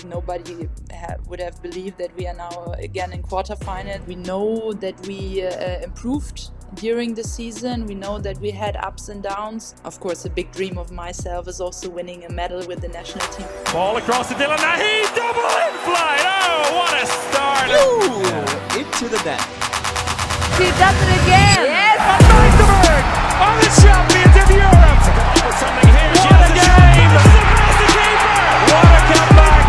Nobody would have believed that we are now again in quarterfinal. We know that we improved during the season. We know that we had ups and downs. Of course, a big dream of myself is also winning a medal with the national team. Ball across to Dylan. He double in flight. Oh, what a start! Ooh, into the net. She does it again. Yes, Bölk are the champions of Europe. To come up with something here. What a game! Past the keeper. What a comeback!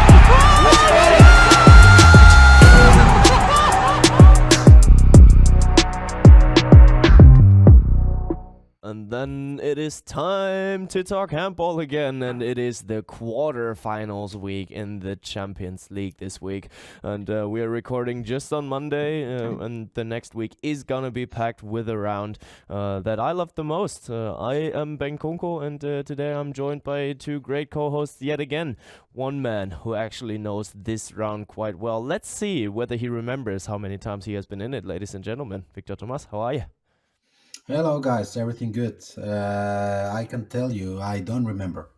And then it is time to talk handball again, and it is the quarterfinals week in the Champions League this week. And we are recording just on Monday, and the next week is gonna be packed with a round that I love the most. I am Bengt Kunkel, and today I'm joined by two great co-hosts yet again. One man who actually knows this round quite well. Let's see whether he remembers how many times he has been in it, ladies and gentlemen. Victor, Tomàs, how are you? Hello guys, everything good? I can tell you, I don't remember.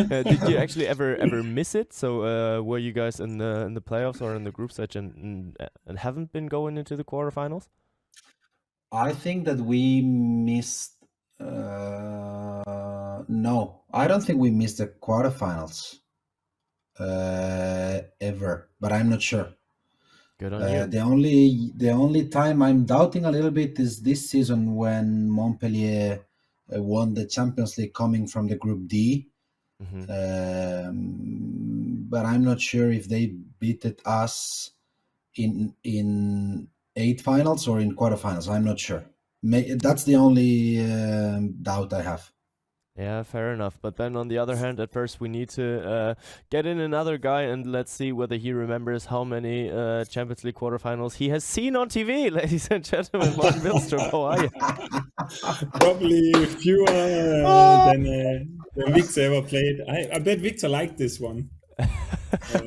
Did you actually ever miss it? So were you guys in the playoffs or in the group stage and haven't been going into the quarterfinals? I think that we missed. No, I don't think we missed the quarterfinals ever, but I'm not sure. Good on you. The only time I'm doubting a little bit is this season when Montpellier won the Champions League coming from the Group D. But I'm not sure if they beat us in 8 finals or in quarterfinals. I'm not sure. That's the only doubt I have. Yeah, fair enough. But then on the other hand, at first we need to get in another guy and let's see whether he remembers how many Champions League quarterfinals he has seen on TV, ladies and gentlemen. Martin Vilstrup, how are you? Probably fewer than Víctor ever played. I bet Víctor liked this one.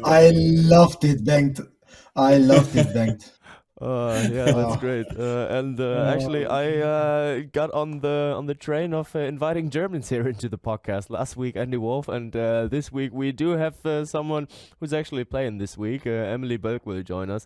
I loved it, Bengt. Yeah, that's great. Actually, I got on the train of inviting Germans here into the podcast last week, Andy Wolf, and this week we do have someone who's actually playing this week. Emily Bölk will join us.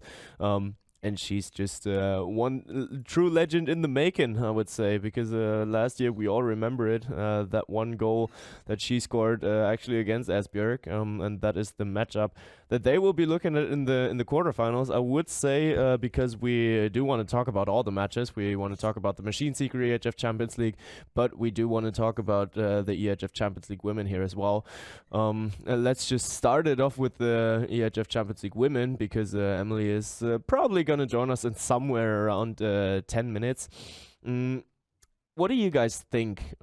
And she's just one true legend in the making, I would say, because last year we all remember it, that one goal that she scored actually against Esbjerg, and that is the matchup that they will be looking at in the quarterfinals. I would say because we do want to talk about all the matches, we want to talk about the Machine Seeker EHF Champions League, but we do want to talk about the EHF Champions League Women here as well. Let's just start it off with the EHF Champions League Women, because Emily is probably going to join us in somewhere around 10 minutes. What do you guys think?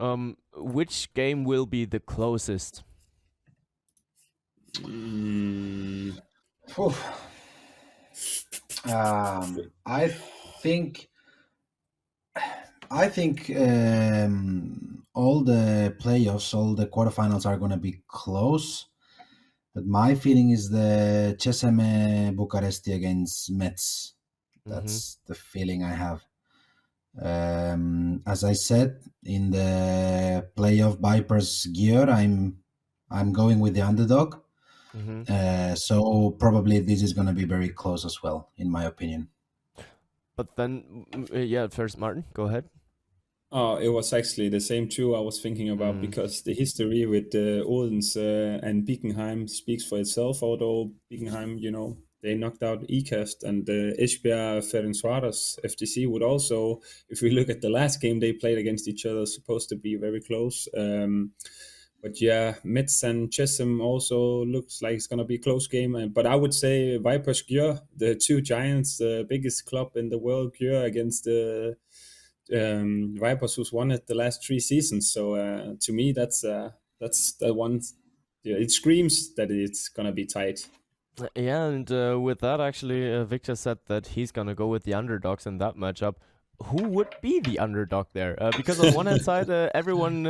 Which game will be the closest? I think all the playoffs, all the quarterfinals are going to be close. But my feeling is the CSM Bucharesti against Metz. That's the feeling I have. As I said, in the playoff Vipers gear, I'm going with the underdog. So probably this is going to be very close as well, in my opinion. But then, first, Martin, go ahead. Oh, it was actually the same too I was thinking about, because the history with Odense and Bickenheim speaks for itself, although Bickenheim, they knocked out ECAST, and Esbjerg Ferencváros FTC would also, if we look at the last game they played against each other, supposed to be very close. But yeah, Metz and Chessem also looks like it's going to be a close game. But I would say Vipers Gjør, the two giants, the biggest club in the world, Gjør against the Vipers who's won it the last 3 seasons. So to me, that's the one. Yeah, it screams that it's going to be tight. Yeah, and with that, actually, Victor said that he's going to go with the underdogs in that matchup. Who would be the underdog there? Because on one hand side, everyone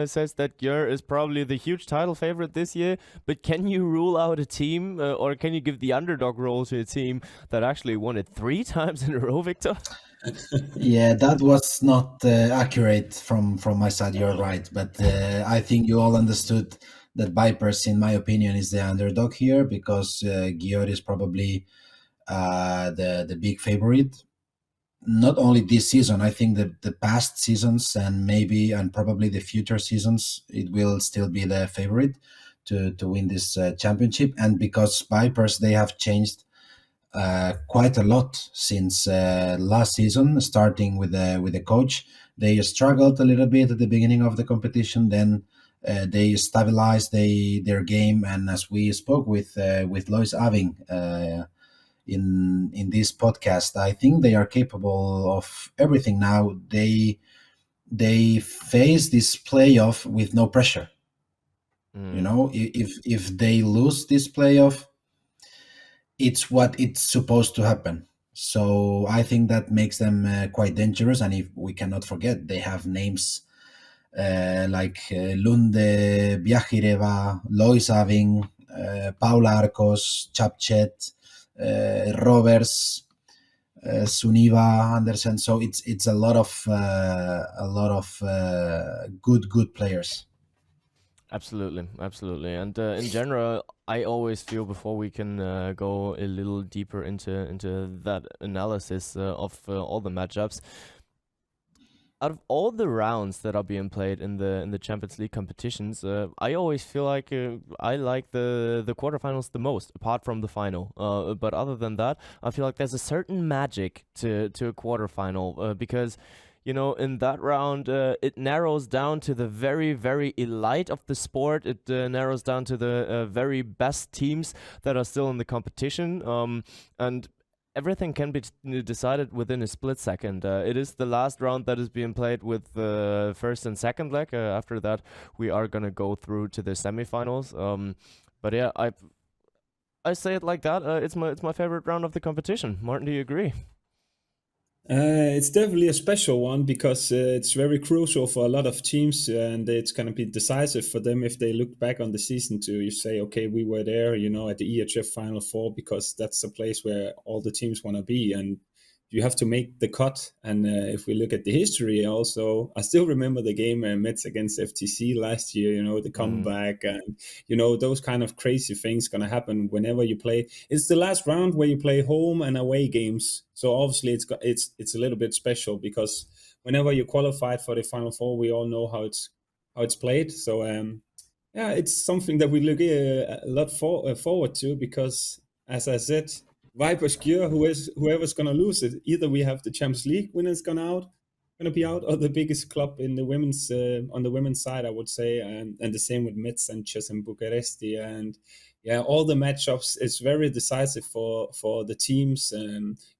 says that Gjør is probably the huge title favorite this year, but can you rule out a team, or can you give the underdog role to a team that actually won it 3 times in a row, Victor? Yeah, that was not accurate from my side. You're right, but I think you all understood that Vipers, in my opinion, is the underdog here because Győr is probably the big favorite. Not only this season, I think that the past seasons and probably the future seasons, it will still be the favorite to win this championship. And because Vipers, they have changed quite a lot since last season, starting with the coach. They struggled a little bit at the beginning of the competition, then they stabilized their game, and as we spoke with Lois Aving in this podcast, I think they are capable of everything now. They face this playoff with no pressure. You know, if they lose this playoff, it's what it's supposed to happen. So I think that makes them quite dangerous. And if we cannot forget, they have names like Lunde, Biahireva, Lois Aving, Paula Arcos, Chapchet, Roberts, Suniva Andersen. So it's a lot of good players. Absolutely. And in general, I always feel, before we can go a little deeper into that analysis of all the matchups, out of all the rounds that are being played in the Champions League competitions, I always feel like I like the quarterfinals the most, apart from the final. But other than that, I feel like there's a certain magic to a quarterfinal because, you know, in that round, it narrows down to the very, very elite of the sport. It narrows down to the very best teams that are still in the competition. And everything can be decided within a split second. It is the last round that is being played with the first and second leg. After that, we are going to go through to the semifinals. But yeah, I say it like that. It's my favorite round of the competition. Martin, do you agree? It's definitely a special one because it's very crucial for a lot of teams, and it's going to be decisive for them if they look back on the season to say, okay, we were there, you know, at the EHF Final Four, because that's a place where all the teams want to be, and you have to make the cut. And if we look at the history also, I still remember the game Metz against FTC last year, you know, the comeback and, you know, those kind of crazy things going to happen whenever you play. It's the last round where you play home and away games. So obviously it's a little bit special because whenever you qualified for the Final Four, we all know how it's played. So yeah, it's something that we look a lot forward to because, as I said, Vipers Győr, whoever's going to lose it, either we have the Champions League winners going to be out, or the biggest club in the women's on the women's side, I would say, and the same with Metz and CSM Bucharesti. And yeah, all the matchups is very decisive for the teams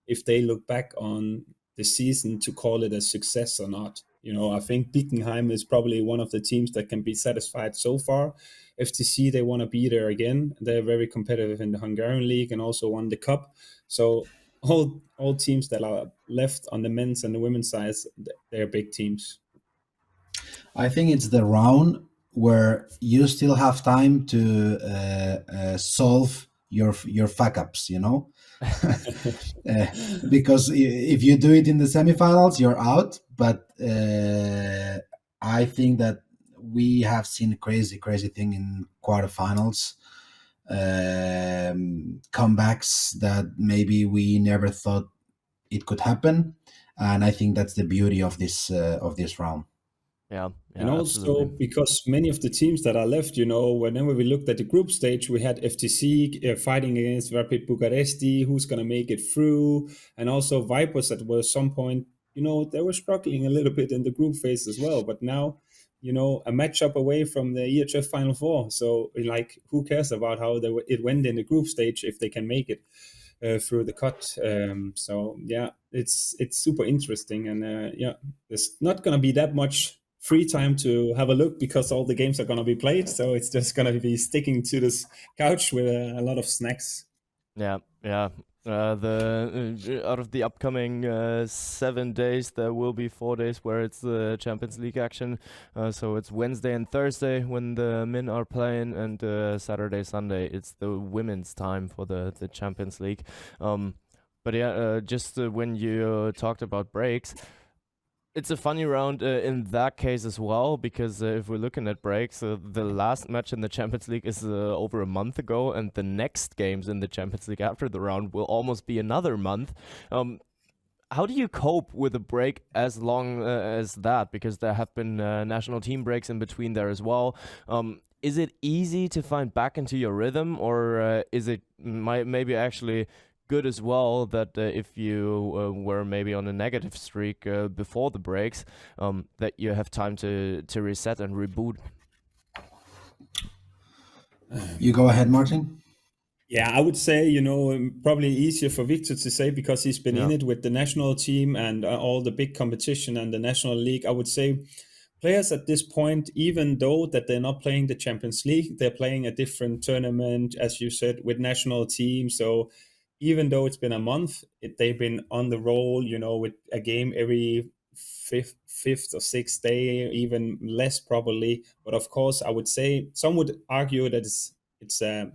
if they look back on the season to call it a success or not. You know, I think Bickenheim is probably one of the teams that can be satisfied so far. FTC, they want to be there again. They're very competitive in the Hungarian league and also won the cup. So all teams that are left on the men's and the women's sides, they're big teams. I think it's the round where you still have time to solve your fuck ups, you know, because if you do it in the semifinals, you're out. But I think that we have seen crazy thing in quarterfinals, comebacks that maybe we never thought it could happen, and I think that's the beauty of this round. Yeah, and also absolutely. because many of the teams that are left, you know, whenever we looked at the group stage, we had FTC fighting against Rapid Bucharesti, who's going to make it through, and also Vipers that were at some point, you know, they were struggling a little bit in the group phase as well. But now, you know, a matchup away from the EHF Final Four. So, like, who cares about how it went in the group stage if they can make it through the cut? So, yeah, it's super interesting. And, yeah, there's not going to be that much free time to have a look because all the games are going to be played. So it's just going to be sticking to this couch with a lot of snacks. Yeah. Out of the upcoming 7 days, there will be 4 days where it's the Champions League action. So it's Wednesday and Thursday when the men are playing, and Saturday, Sunday it's the women's time for the Champions League. But yeah, just when you talked about breaks, it's a funny round in that case as well, because if we're looking at breaks, the last match in the Champions League is over a month ago, and the next games in the Champions League after the round will almost be another month. How do you cope with a break as long as that? Because there have been national team breaks in between there as well. Is it easy to find back into your rhythm, or is it maybe actually good as well that if you were maybe on a negative streak before the breaks, that you have time to reset and reboot? You go ahead, Martin. Yeah, I would say, probably easier for Víctor to say because he's been in it with the national team and all the big competition and the national league. I would say players at this point, even though that they're not playing the Champions League, they're playing a different tournament, as you said, with national team. So even though it's been a month, they've been on the roll, with a game every fifth or sixth day, even less probably. But of course, I would say some would argue that it's a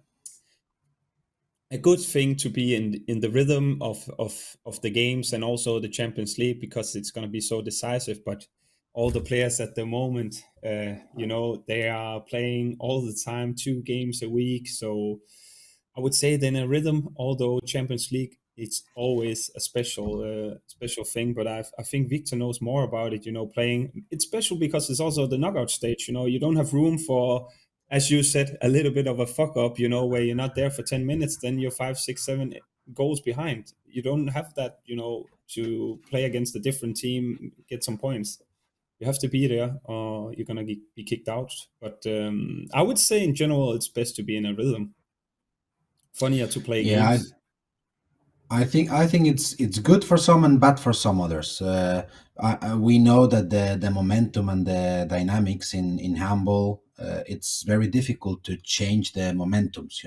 good thing to be in the rhythm of the games and also the Champions League, because it's going to be so decisive. But all the players at the moment, they are playing all the time, 2 games a week. So I would say they're in a rhythm, although Champions League, it's always a special thing. But I think Víctor knows more about it, playing. It's special because it's also the knockout stage, you don't have room for, as you said, a little bit of a fuck up, where you're not there for 10 minutes, then you're 5, 6, 7 goals behind. You don't have that, to play against a different team, get some points. You have to be there or you're going to be kicked out. But I would say in general, it's best to be in a rhythm. Funnier to play games. I think it's good for some and bad for some others. We know that the momentum and the dynamics in handball, it's very difficult to change the momentums,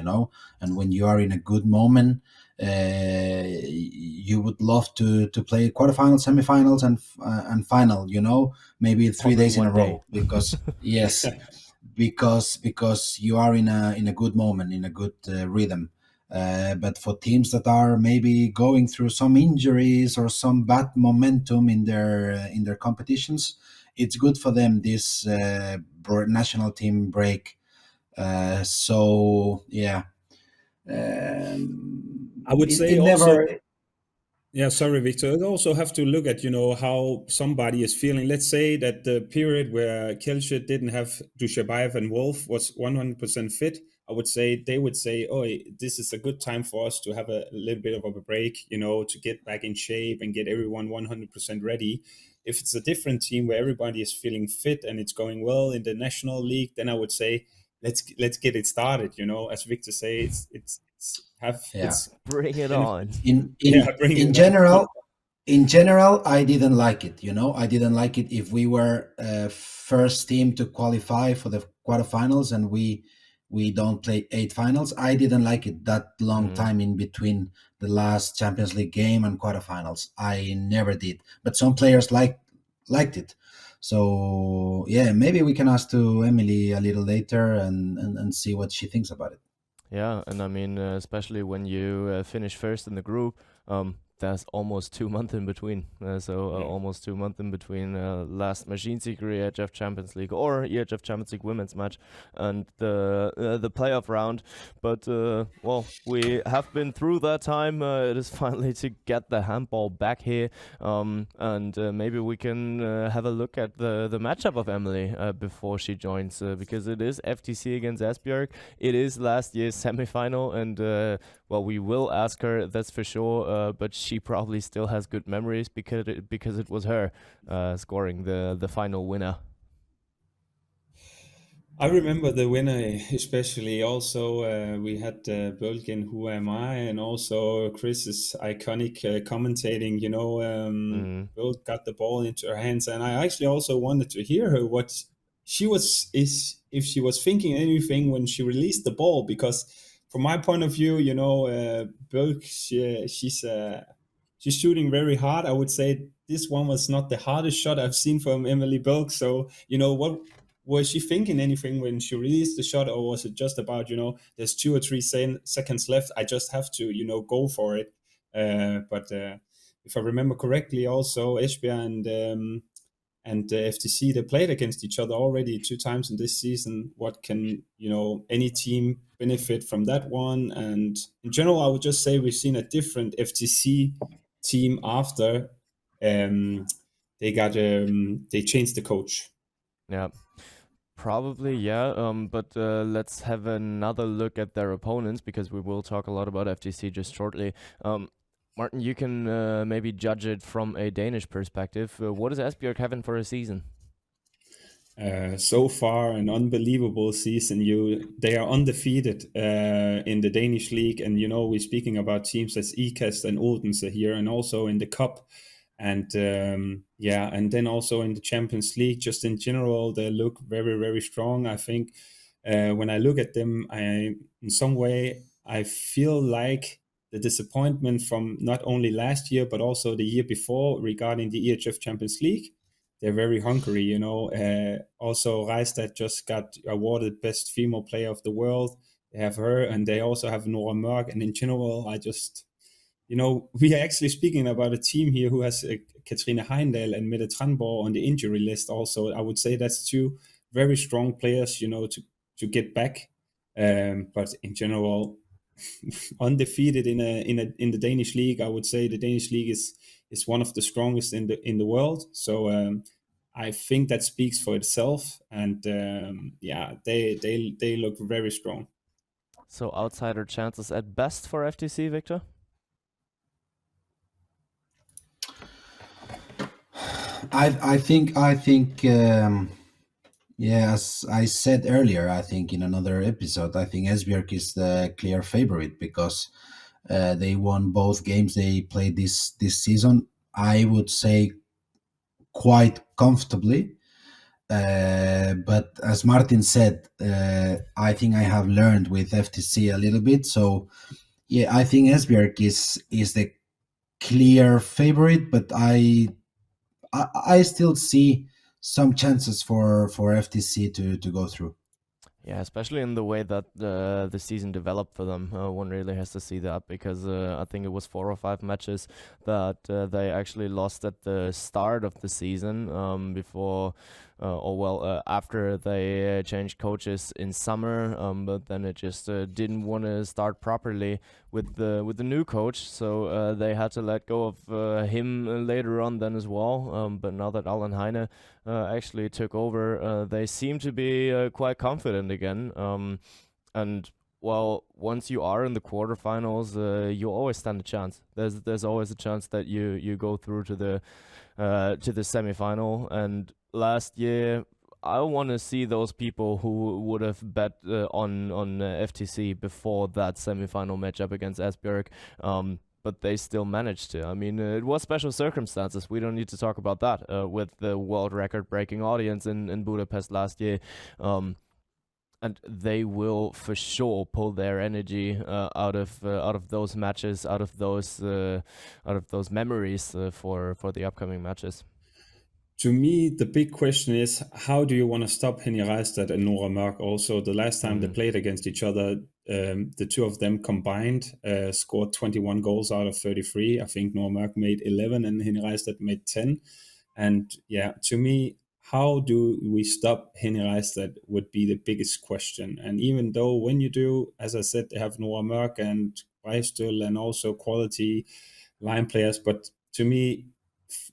And when you are in a good moment, you would love to play quarterfinals, semifinals, and final. Maybe 3 days in a row, because yes, because you are in a good moment, in a good rhythm. But for teams that are maybe going through some injuries or some bad momentum in their competitions, it's good for them, this national team break. So yeah, I would say it also. never. Yeah, sorry, Víctor. You also have to look at, how somebody is feeling. Let's say that the period where Kelce didn't have Dushabayev and Wolf was 100% fit. I would say they would say, oh, this is a good time for us to have a little bit of a break, to get back in shape and get everyone 100% ready. If it's a different team where everybody is feeling fit and it's going well in the national league, then I would say, let's get it started. As Víctor says, bring it on. In general, I didn't like it. I didn't like it if we were first team to qualify for the quarterfinals and we don't play 8 finals. I didn't like it that long time in between the last Champions League game and quarterfinals. I never did, but some players liked it. So yeah, maybe we can ask to Emily a little later and see what she thinks about it. Yeah, and I mean, especially when you finish first in the group, there's almost 2 months in between. Almost 2 months in between last Machine Seeker EHF Champions League or EHF Champions League Women's match and the playoff round. But, we have been through that time. It is finally to get the handball back here. And maybe we can have a look at the matchup of Emily before she joins, because it is FTC against Esbjerg. It is last year's semifinal, and we will ask her, that's for sure, but she probably still has good memories because it was her scoring the final winner. I remember the winner, especially. Also, we had Bölk in Who Am I, and also Chris's iconic commentating. Bölk got the ball into her hands, and I actually also wanted to hear her what she was if she was thinking anything when she released the ball, because from my point of view, Bölk, she's shooting very hard. I would say this one was not the hardest shot I've seen from Emily Bölk. So, what was she thinking anything when she released the shot, or was it just about, there's 2 or 3 seconds left, I just have to, go for it? But if I remember correctly, also Esbjerg and and FTC, they played against each other already 2 times in this season. What can, any team benefit from that one? And in general, I would just say we've seen a different FTC team after they changed the coach. Yeah. Probably, yeah. But let's have another look at their opponents, because we will talk a lot about FTC just shortly. Martin, you can maybe judge it from a Danish perspective. What is Esbjerg having for a season? So far, an unbelievable season. They are undefeated in the Danish league, and we're speaking about teams as Ikast and Odense here, and also in the cup, and and then also in the Champions League. Just in general, they look very, very strong. I think when I look at them, in some way I feel like the disappointment from not only last year but also the year before regarding the EHF Champions League. They're very hungry, also Reistad just got awarded best female player of the world. They have her, and they also have Nora Mørk. And in general, I just, we are actually speaking about a team here who has Katrine Heindal and Mette Tranborg on the injury list also. I would say that's 2 very strong players, to get back. But in general, undefeated in the Danish league. I would say the Danish league is one of the strongest in the world. So I think that speaks for itself, and they look very strong. So outsider chances at best for FTC, Víctor? I think as I said earlier, I think in another episode, I think Esbjerg is the clear favorite because they won both games they played this season. I would say quite comfortably. But as Martin said, I think I have learned with FTC a little bit. So yeah, I think Esbjerg is the clear favorite, but I still see some chances for FTC to go through. Yeah, especially in the way that the season developed for them. One really has to see that, because I think it was 4 or 5 matches that they actually lost at the start of the season after they changed coaches in summer, but then it just didn't want to start properly with the new coach, so they had to let go of him later on then as well. But now that Allan Heine actually took over, they seem to be quite confident again. And well, once you are in the quarterfinals, you always stand a chance. There's always a chance that you go through to the semifinal. And last year, I want to see those people who would have bet on FTC before that semifinal matchup against Esbjerg. But they still managed to. I mean, it was special circumstances. We don't need to talk about that with the world record-breaking audience in Budapest last year. And they will for sure pull their energy out of those matches, out of those memories for the upcoming matches. To me, the big question is, how do you want to stop Henny Reistad and Nora Mørk? Also, the last time they played against each other, the 2 of them combined scored 21 goals out of 33. I think Nora Mørk made 11 and Henny Reistad made 10. And yeah, to me, how do we stop Henny Reistad would be the biggest question. And even though when you do, as I said, they have Nora Mørk and Reistad and also quality line players, but to me,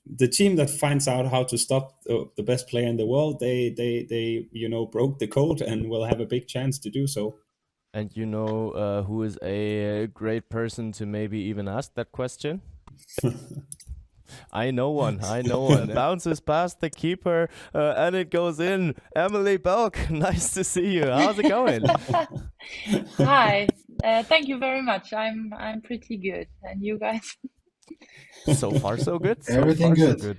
the team that finds out how to stop the best player in the world, they broke the code and will have a big chance to do so. And who is a great person to maybe even ask that question? I know one. Bounces past the keeper and it goes in. Emily Bölk, nice to see you. How's it going? Hi. Thank you very much. I'm pretty good. And you guys? So far, so good. Everything good. So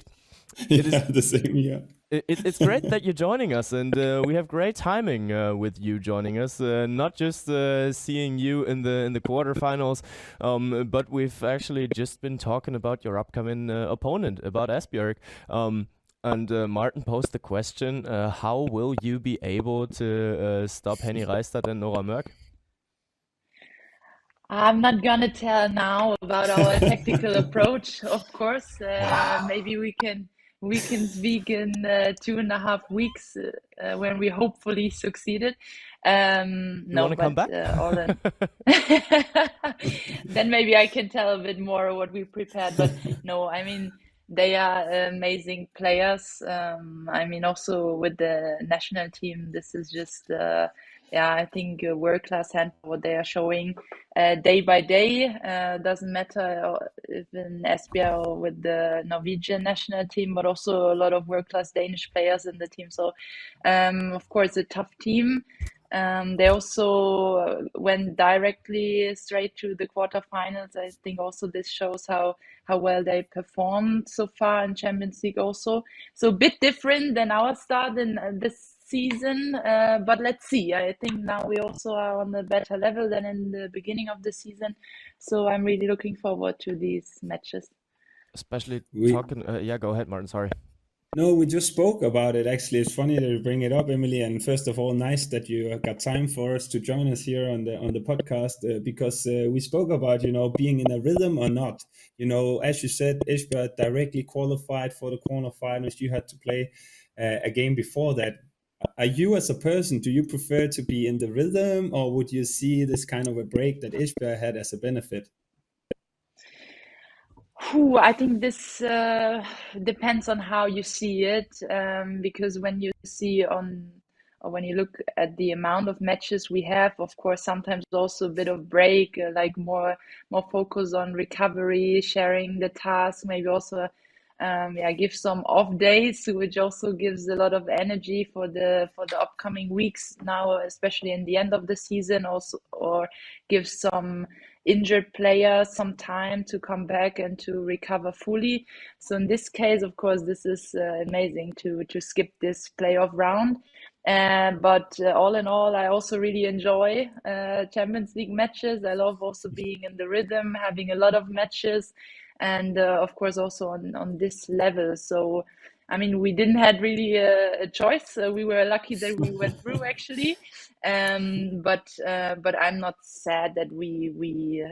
good. The same, yeah. It's great that you're joining us, and we have great timing with you joining us. Not just seeing you in the quarterfinals, but we've actually just been talking about your upcoming opponent, about Esbjerg. And Martin posed the question: how will you be able to stop Henny Reistad and Nora Mørk? I'm not gonna tell now about our tactical approach, of course. Maybe we can we can speak in 2.5 weeks when we hopefully succeeded. You want to come back? All in. Then maybe I can tell a bit more what we prepared. But no, I mean, they are amazing players. I mean, also with the national team, this is just, I think world-class handball what they are showing day by day. Doesn't matter if in Esbjerg or with the Norwegian national team, but also a lot of world-class Danish players in the team. So, of course, a tough team. They also went directly straight to the quarterfinals. I think also this shows how well they performed so far in Champions League also. So a bit different than our start in this season, but let's see. I think now we also are on a better level than in the beginning of the season. So I'm really looking forward to these matches. Especially talking... go ahead, Martin, sorry. No, we just spoke about it. Actually, it's funny that you bring it up, Emily. And first of all, nice that you got time for us to join us here on the podcast because we spoke about being in a rhythm or not. As you said, Esbjerg directly qualified for the quarterfinals. You had to play a game before that. Are you as a person? Do you prefer to be in the rhythm, or would you see this kind of a break that Esbjerg had as a benefit? I think this depends on how you see it, because when you see when you look at the amount of matches we have, of course, sometimes also a bit of break, like more focus on recovery, sharing the task, maybe also give some off days, which also gives a lot of energy for the upcoming weeks now, especially in the end of the season, also, or gives some injured players some time to come back and to recover fully. So in this case, of course, this is amazing to skip this playoff round. But all in all, I also really enjoy Champions League matches. I love also being in the rhythm, having a lot of matches, and of course also on this level. So I mean, we didn't have really a choice. We were lucky that we went through actually, but I'm not sad that we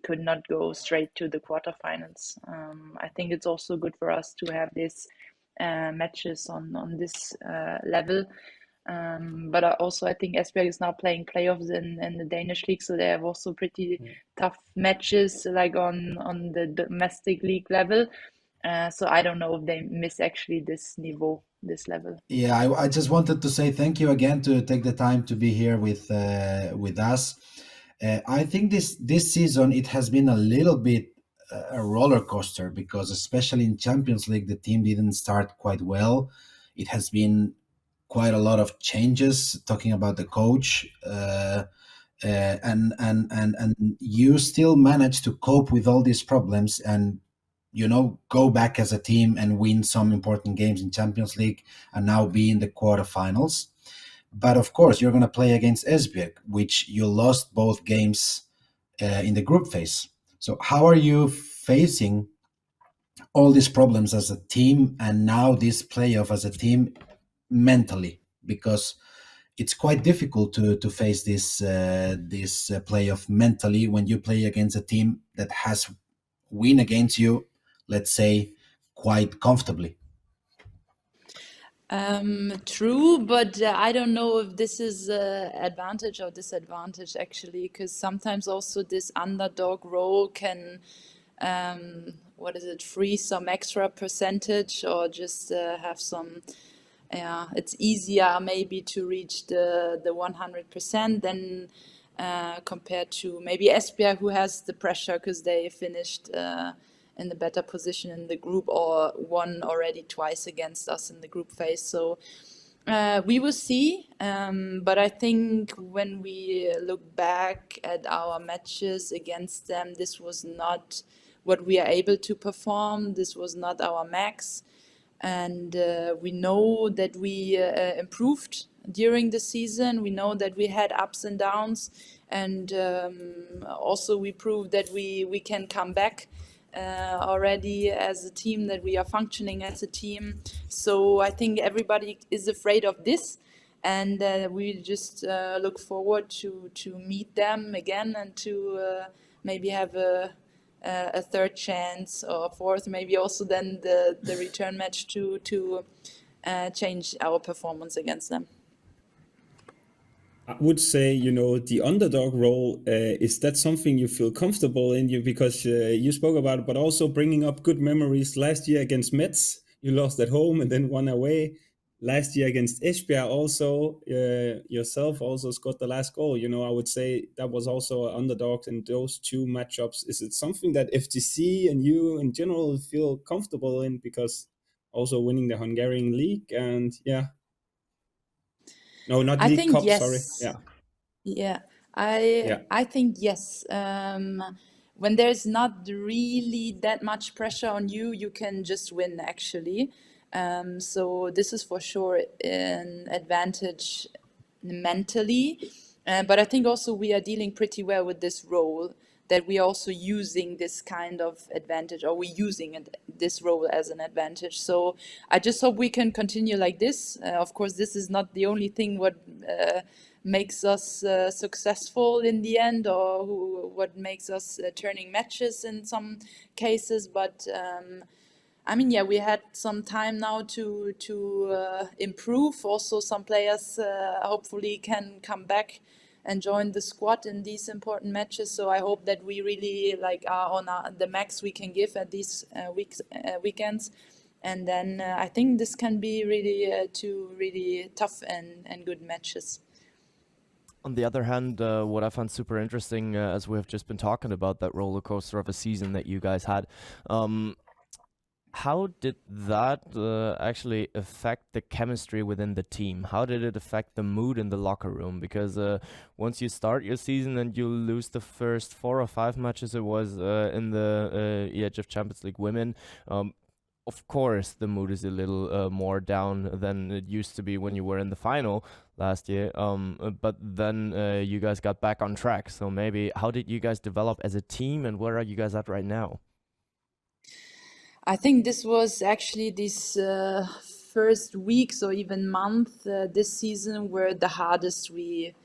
could not go straight to the quarterfinals. I think it's also good for us to have these matches on this level. But also I think Esbjerg is now playing playoffs in the Danish league, so they have also pretty tough matches like on the domestic league level. So I don't know if they miss actually this level. Yeah, I just wanted to say thank you again to take the time to be here with us. I think this season it has been a little bit a roller coaster because especially in Champions League the team didn't start quite well. It has been quite a lot of changes. Talking about the coach, and you still manage to cope with all these problems and go back as a team and win some important games in Champions League and now be in the quarterfinals. But of course, you're going to play against Esbjerg, which you lost both games in the group phase. So how are you facing all these problems as a team and now this playoff as a team mentally? Because it's quite difficult to face this playoff mentally when you play against a team that has win against you, let's say, quite comfortably. True, but I don't know if this is advantage or disadvantage actually, because sometimes also this underdog role can, free some extra percentage or just have some. It's easier maybe to reach the 100% than compared to maybe Esbjerg, who has the pressure because they finished in the better position in the group or won already twice against us in the group phase. So we will see. But I think when we look back at our matches against them, this was not what we are able to perform. This was not our max. And we know that we improved during the season. We know that we had ups and downs. And also we proved that we can come back already as a team, that we are functioning as a team. So I think everybody is afraid of this. And we just look forward to meet them again and to maybe have a a third chance or fourth, maybe also then the return match to change our performance against them. I would say, the underdog role, is that something you feel comfortable in? Because you spoke about it, but also bringing up good memories last year against Metz. You lost at home and then won away. Last year against Esbjerg also, yourself also scored the last goal. I would say that was also an underdog in those two matchups. Is it something that FTC and you in general feel comfortable in, because also winning the Hungarian league and No, not I League think Cup, yes. sorry. Yeah. Yeah. I think yes. When there's not really that much pressure on you, you can just win actually. So this is for sure an advantage mentally. But I think also we are dealing pretty well with this role, that we are also using this kind of advantage, or we're using this role as an advantage. So I just hope we can continue like this. Of course, this is not the only thing what makes us successful in the end, or what makes us turning matches in some cases. But I mean, we had some time now to improve. Also, some players hopefully can come back and join the squad in these important matches. So I hope that we really are on the max we can give at these weekends. And then I think this can be really two really tough and good matches. On the other hand, what I found super interesting, as we have just been talking about that roller coaster of a season that you guys had, how did that actually affect the chemistry within the team? How did it affect the mood in the locker room? Because once you start your season and you lose the first 4 or 5 matches it was in the EHF Champions League Women, of course the mood is a little more down than it used to be when you were in the final last year. But then you guys got back on track. So maybe how did you guys develop as a team, and where are you guys at right now? I think this was actually this first weeks or even month this season were the hardest we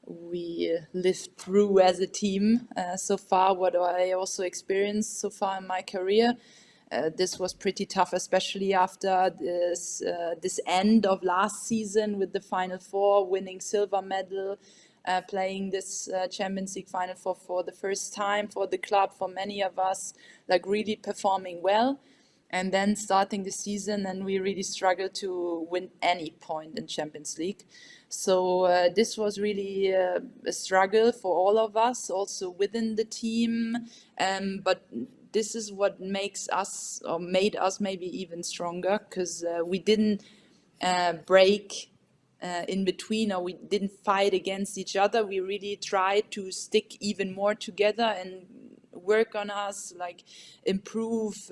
lived through as a team so far. What I also experienced so far in my career, this was pretty tough, especially after this end of last season with the Final Four, winning silver medal. Playing this Champions League Final Four for the first time for the club, for many of us, really performing well, and then starting the season, and we really struggled to win any point in Champions League. So this was really a struggle for all of us, also within the team. But this is what makes us, or made us maybe even stronger, because we didn't break in between, or we didn't fight against each other. We really tried to stick even more together and work on us, improve,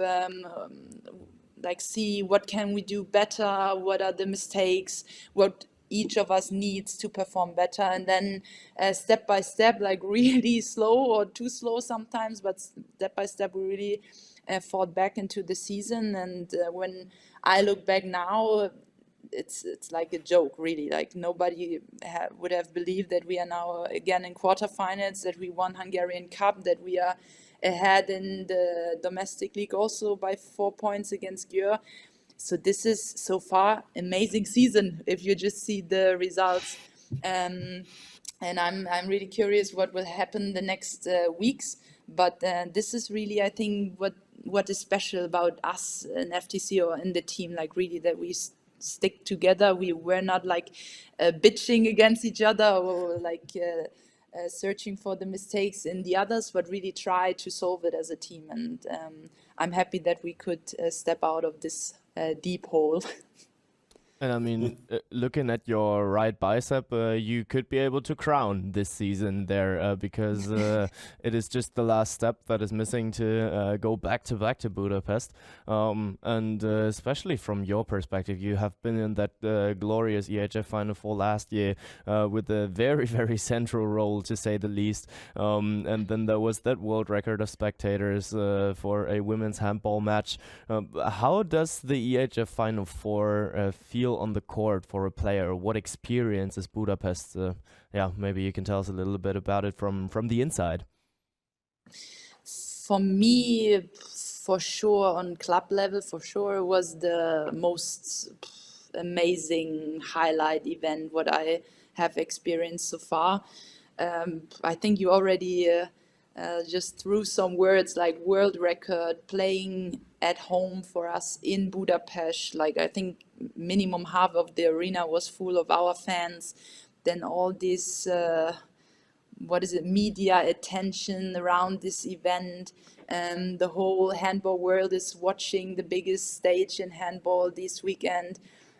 see what can we do better, what are the mistakes, what each of us needs to perform better, and then step by step, really slow or too slow sometimes, but step by step we really fought back into the season. And when I look back now, it's like a joke, really. Nobody would have believed that we are now again in quarterfinals, that we won Hungarian Cup, that we are ahead in the domestic league also by 4 points against Győr. So this is so far amazing season if you just see the results. And I'm really curious what will happen the next weeks. But this is really, I think, what is special about us in FTC or in the team, really that we stick together. We were not bitching against each other or searching for the mistakes in the others, but really try to solve it as a team. And I'm happy that we could step out of this deep hole. And I mean, looking at your right bicep, you could be able to crown this season there because it is just the last step that is missing to go back to Budapest. And especially from your perspective, you have been in that glorious EHF Final Four last year with a very, very central role, to say the least. And then there was that world record of spectators for a women's handball match. How does the EHF Final Four feel on the court for a player? What experience is Budapest? For me, for sure, on club level, for sure, was the most amazing highlight event what I have experienced so far. I think you already just threw some words like world record, playing at home for us in Budapest. Like, I think minimum half of the arena was full of our fans. Then all this media attention around this event. The whole handball world is watching the biggest stage in handball this weekend.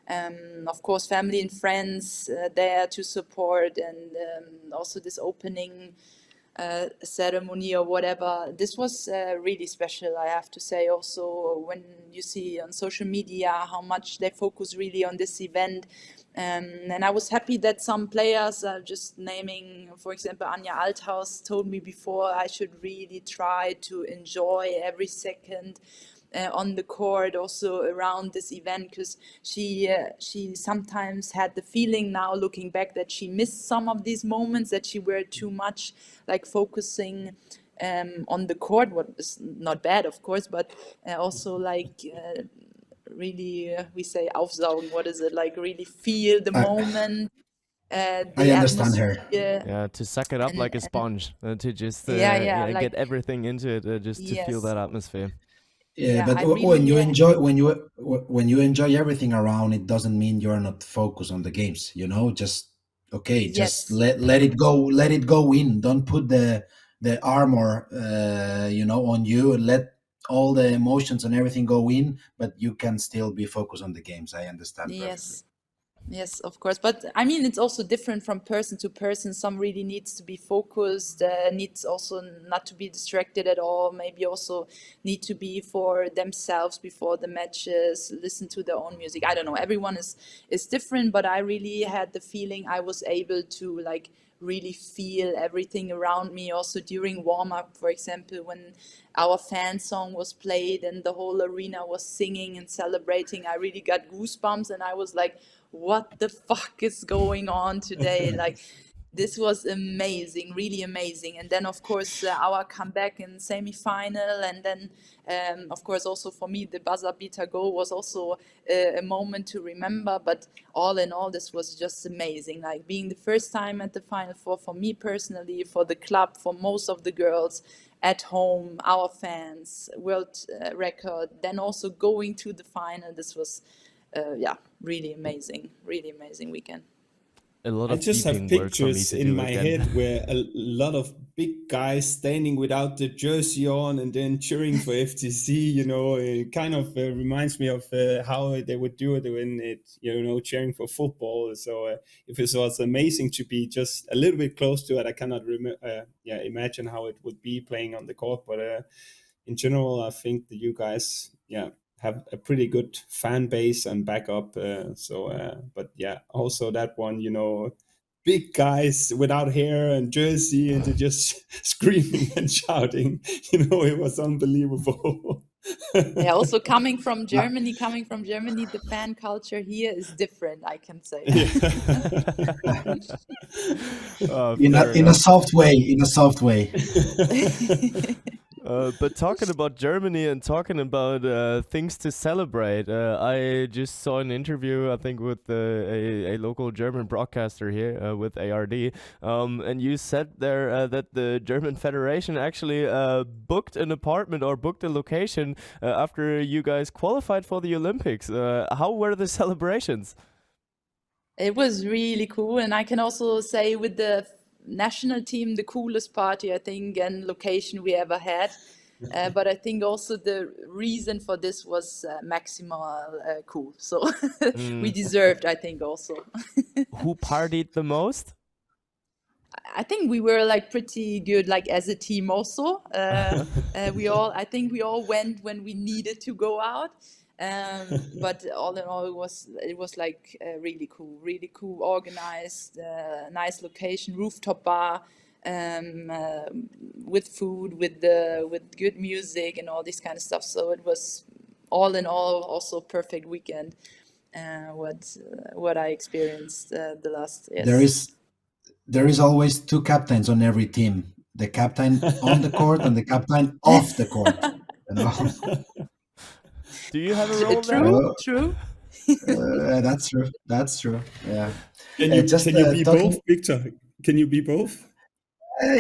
Of course, family and friends there to support, and also this opening ceremony or whatever. This was really special, I have to say. Also, when you see on social media how much they focus really on this event. And I was happy that some players, just naming, for example, Anja Althaus, told me before I should really try to enjoy every second on the court, also around this event, because she sometimes had the feeling now looking back that she missed some of these moments, that she were too much like focusing on the court, what is not bad, of course, but also like really, we say aufsaugen, what is it, like really feel the moment, I the understand her. atmosphere. Yeah, to suck it up like a sponge, to just Yeah, like, get everything into it, just to feel yes. that atmosphere. Yeah, Yeah, but I when you really, enjoy when you enjoy everything around, it doesn't mean you're not focused on the games. You know, just okay, just yes. let it go in. Don't put the armor, on you, and let all the emotions and everything go in. But you can still be focused on the games. I understand perfectly. Yes, of course. But I mean, it's also different from person to person. Some really needs to be focused, needs also not to be distracted at all. Maybe also need to be for themselves before the matches, listen to their own music. I don't know. Everyone is different, but I really had the feeling I was able to like really feel everything around me. Also during warm up, for example, when our fan song was played and the whole arena was singing and celebrating, I really got goosebumps, and I was like, what the fuck is going on today? Like, this was amazing, really amazing. And then, of course, our comeback in semi-final, and then, of course, also for me, the buzzer beater goal was also a moment to remember. But all in all, this was just amazing. Like, being the first time at the Final Four for me personally, for the club, for most of the girls at home, our fans, world record, then also going to the final. This was really amazing weekend. A lot I of just have beeping work for me pictures to in do my again. head where a lot of big guys standing without the jersey on and then cheering for FTC. You know, it kind of reminds me of how they would do it when cheering for football. So if it was amazing to be just a little bit close to it, I cannot imagine how it would be playing on the court. But in general, I think that you guys, have a pretty good fan base and backup. But yeah, also that one, big guys without hair and jersey and they're just screaming and shouting. It was unbelievable. Yeah, also coming from Germany, the fan culture here is different, I can say. In a soft way. But talking about Germany and talking about things to celebrate, I just saw an interview, I think, with a local German broadcaster here with ARD, and you said there that the German Federation actually booked an apartment or booked a location after you guys qualified for the Olympics. How were the celebrations? It was really cool, and I can also say with the national team, the coolest party, I think, and location we ever had. But I think also the reason for this was maximal cool. So we deserved, I think, also. Who partied the most? I think we were like pretty good, like as a team also. I think we all went when we needed to go out. But all in all, it was like really cool, organized, nice location, rooftop bar, with food, with good music and all this kind of stuff. So it was all in all also perfect weekend. What I experienced the last. Yes. There is always two captains on every team. the captain on the court and the captain off the court. You know? Do you have a role there? True. That's true. That's true. Yeah. Can you be talking, both, Victor? Can you be both?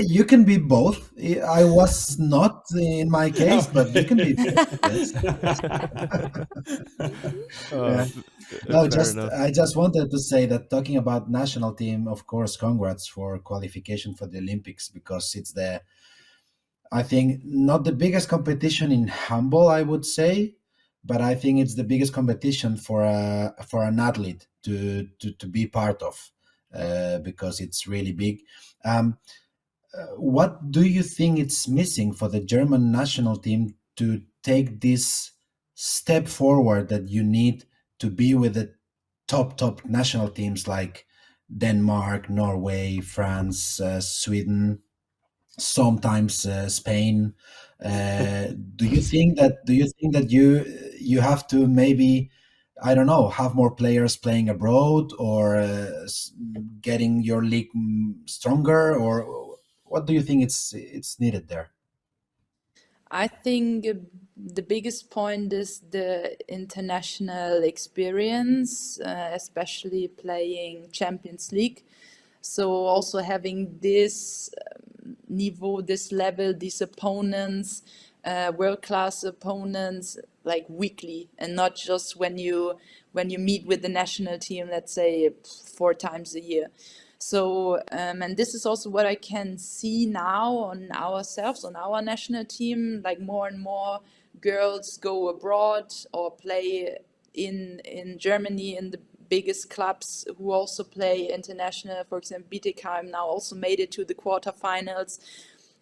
You can be both. I was not in my case, but you can be both. Yes. Yeah. No, I just wanted to say that talking about national team, of course, congrats for qualification for the Olympics, because it's I think not the biggest competition in handball, I would say, but I think it's the biggest competition for an athlete to be part of, because it's really big. What do you think it's missing for the German national team to take this step forward that you need to be with the top national teams like Denmark, Norway, France, Sweden, sometimes Spain? Do you think that you have to maybe, I don't know, have more players playing abroad, or getting your league stronger, or what do you think it's needed there? I think the biggest point is the international experience, especially playing Champions League. So also having this niveau, this level, these opponents, world-class opponents, like weekly, and not just when you meet with the national team, let's say 4 times a year. So, and this is also what I can see now on ourselves, on our national team, like more and more girls go abroad or play in Germany in the biggest clubs, who also play international. For example, Bietigheim now also made it to the quarterfinals.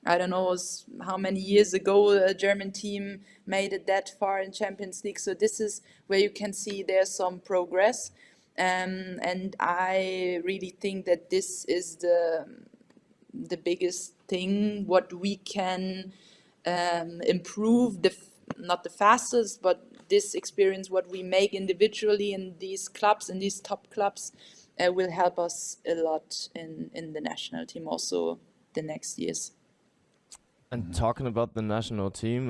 I don't know how many years ago a German team made it that far in Champions League. So this is where you can see there's some progress. And I really think that this is the biggest thing, what we can improve, not the fastest, but this experience, what we make individually in these clubs, in these top clubs, will help us a lot in the national team also the next years. And talking about the national team,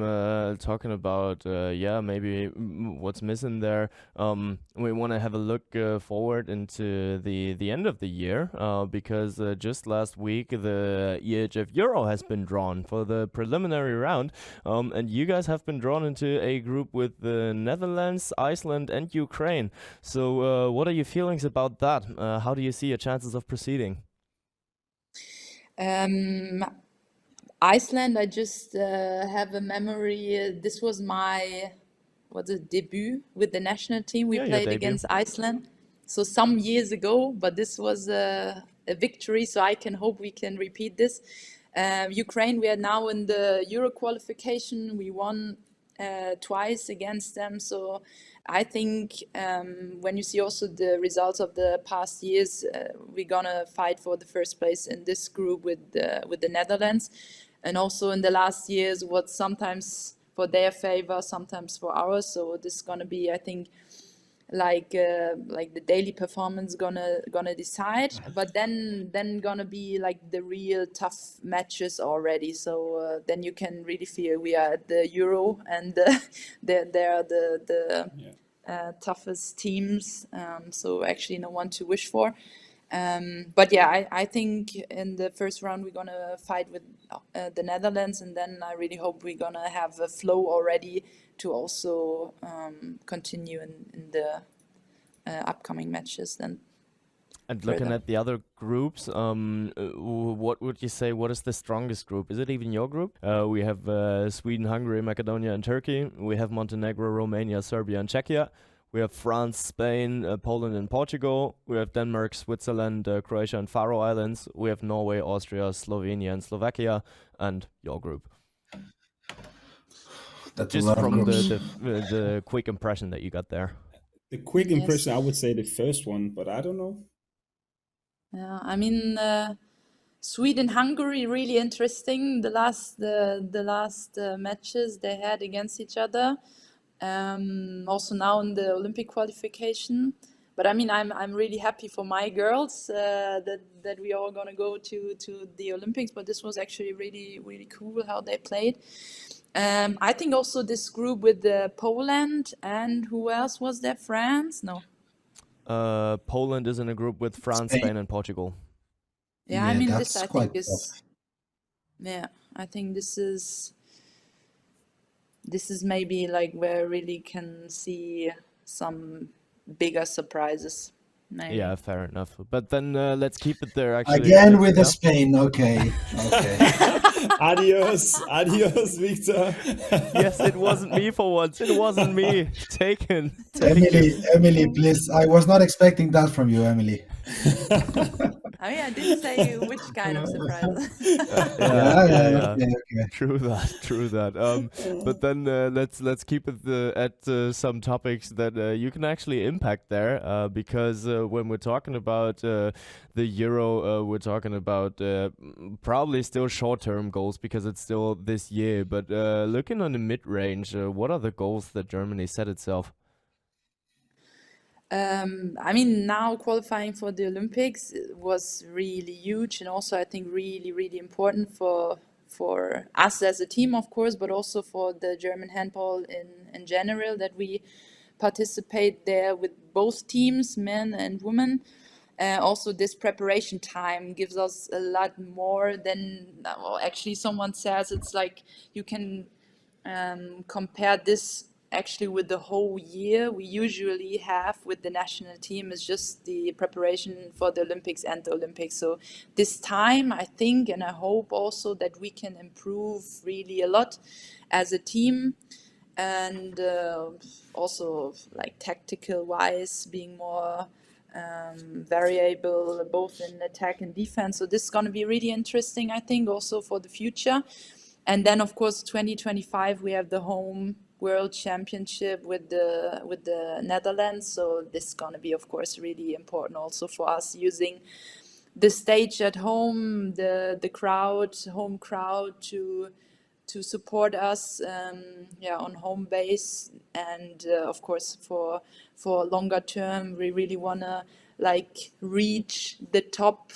talking about maybe what's missing there, we want to have a look forward into the end of the year, because just last week the EHF EURO has been drawn for the preliminary round, and you guys have been drawn into a group with the Netherlands, Iceland and Ukraine. So what are your feelings about that? How do you see your chances of proceeding? Iceland, I just have a memory. This was my debut with the national team. We played against Iceland, so some years ago. But this was a victory, so I can hope we can repeat this. Ukraine, we are now in the Euro qualification. We won twice against them, so I think when you see also the results of the past years, we're gonna fight for the first place in this group with the Netherlands. And also in the last years, what sometimes for their favor, sometimes for ours. So this is gonna be, I think, like the daily performance gonna decide. But then gonna be like the real tough matches already. So then you can really feel we are at the Euro, and they're the toughest teams. So actually, no one to wish for. But yeah, I think in the first round we're gonna fight with the Netherlands, and then I really hope we're gonna have a flow already to also continue in the upcoming matches then. And looking at the other groups, what would you say, what is the strongest group? Is it even your group? We have Sweden, Hungary, Macedonia and Turkey. We have Montenegro, Romania, Serbia and Czechia. We have France, Spain, Poland and Portugal. We have Denmark, Switzerland, Croatia and Faroe Islands. We have Norway, Austria, Slovenia and Slovakia, and your group. That's just from the quick impression that you got there. The quick impression, I would say the first one, but I don't know. Yeah, I mean, Sweden, Hungary, really interesting. The last matches they had against each other. Also now in the Olympic qualification. but I mean, I'm really happy for my girls that we are gonna go to the Olympics. But this was actually really, really cool how they played. I think also this group with Poland and who else was there? France? No. Poland is in a group with France, Spain, and Portugal. Yeah, I mean, that's this I quite think is. tough. Yeah, I think this is maybe like where really can see some bigger surprises. Maybe. Yeah, fair enough. But then let's keep it there. Actually, Again with the Spain. Okay. Adios, Víctor. Yes, it wasn't me for once. It wasn't me. Taken. Emily, please. I was not expecting that from you, Emily. I mean, I didn't say which kind of surprise. Yeah. Okay. True that. But then let's keep it at some topics that you can actually impact there, because when we're talking about the Euro, we're talking about probably still short-term goals because it's still this year. But looking on the mid-range, what are the goals that Germany set itself? I mean, now qualifying for the Olympics was really huge, and also I think really, really important for us as a team, of course, but also for the German handball in general, that we participate there with both teams, men and women. Also, this preparation time gives us a lot more than, well, actually someone says it's like you can compare this actually with the whole year we usually have with the national team. Is just the preparation for the Olympics and the Olympics. So this time, I think, and I hope also that we can improve really a lot as a team, and also like tactical wise, being more variable both in attack and defense. So this is going to be really interesting, I think, also for the future. And then, of course, 2025 we have the home World Championship with the Netherlands. So this is going to be, of course, really important also for us, using the stage at home, the crowd, home crowd to support us, on home base. And of course, for longer term, we really want to reach the top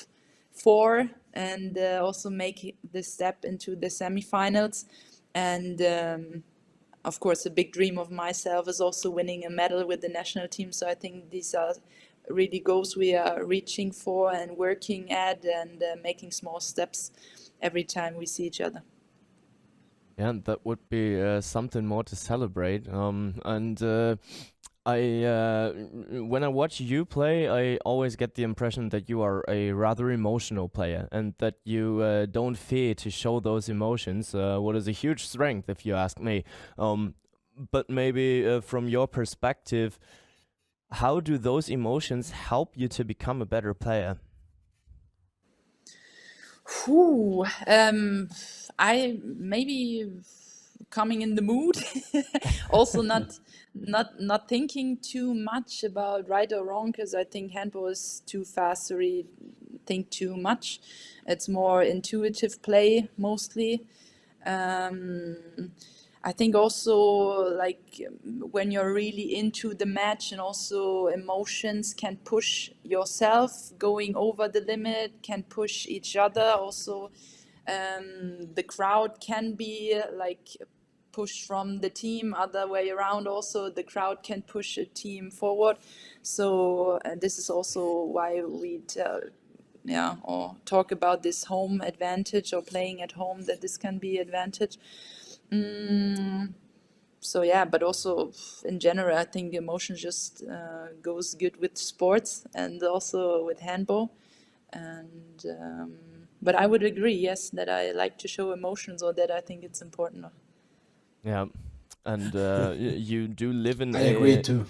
4 and also make the step into the semifinals. And of course, a big dream of myself is also winning a medal with the national team. So I think these are really goals we are reaching for and working at, and making small steps every time we see each other. Yeah, that would be something more to celebrate. When I watch you play, I always get the impression that you are a rather emotional player, and that you don't fear to show those emotions, what is a huge strength, if you ask me. But maybe from your perspective, how do those emotions help you to become a better player? I maybe coming in the mood, also not thinking too much about right or wrong, because I think handball is too fast to really think too much. It's more intuitive play mostly. I think also when you're really into the match, and also emotions can push yourself going over the limit, can push each other. Also, the crowd can be pushed from the team, other way around. Also, the crowd can push a team forward. So this is also why we talk about this home advantage, or playing at home, that this can be advantage. So yeah, but also in general, I think emotion just goes good with sports and also with handball. And but I would agree, yes, that I like to show emotions, or that I think it's important. Yeah, and you do live in. I agree too.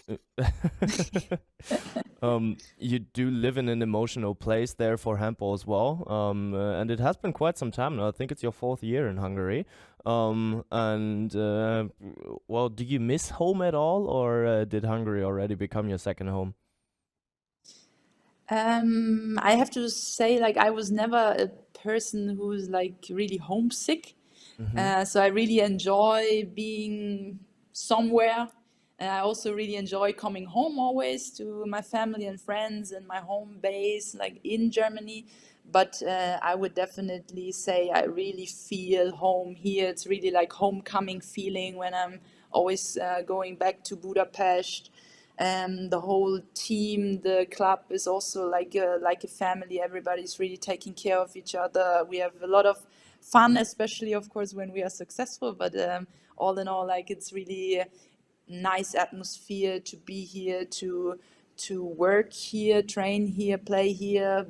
You do live in an emotional place there for handball as well, and it has been quite some time now. I think it's your 4th year in Hungary. Well, do you miss home at all, or did Hungary already become your second home? I have to say, I was never a person who's really homesick. So I really enjoy being somewhere I also really enjoy coming home always to my family and friends and my home base, like in Germany. But I would definitely say I really feel home here. It's really like homecoming feeling when I'm always going back to Budapest. The whole team, the club is also like a family. Everybody's really taking care of each other. We have a lot of fun, especially of course when we are successful. But all in all, like it's really nice atmosphere to be here, to work here, train here, play here.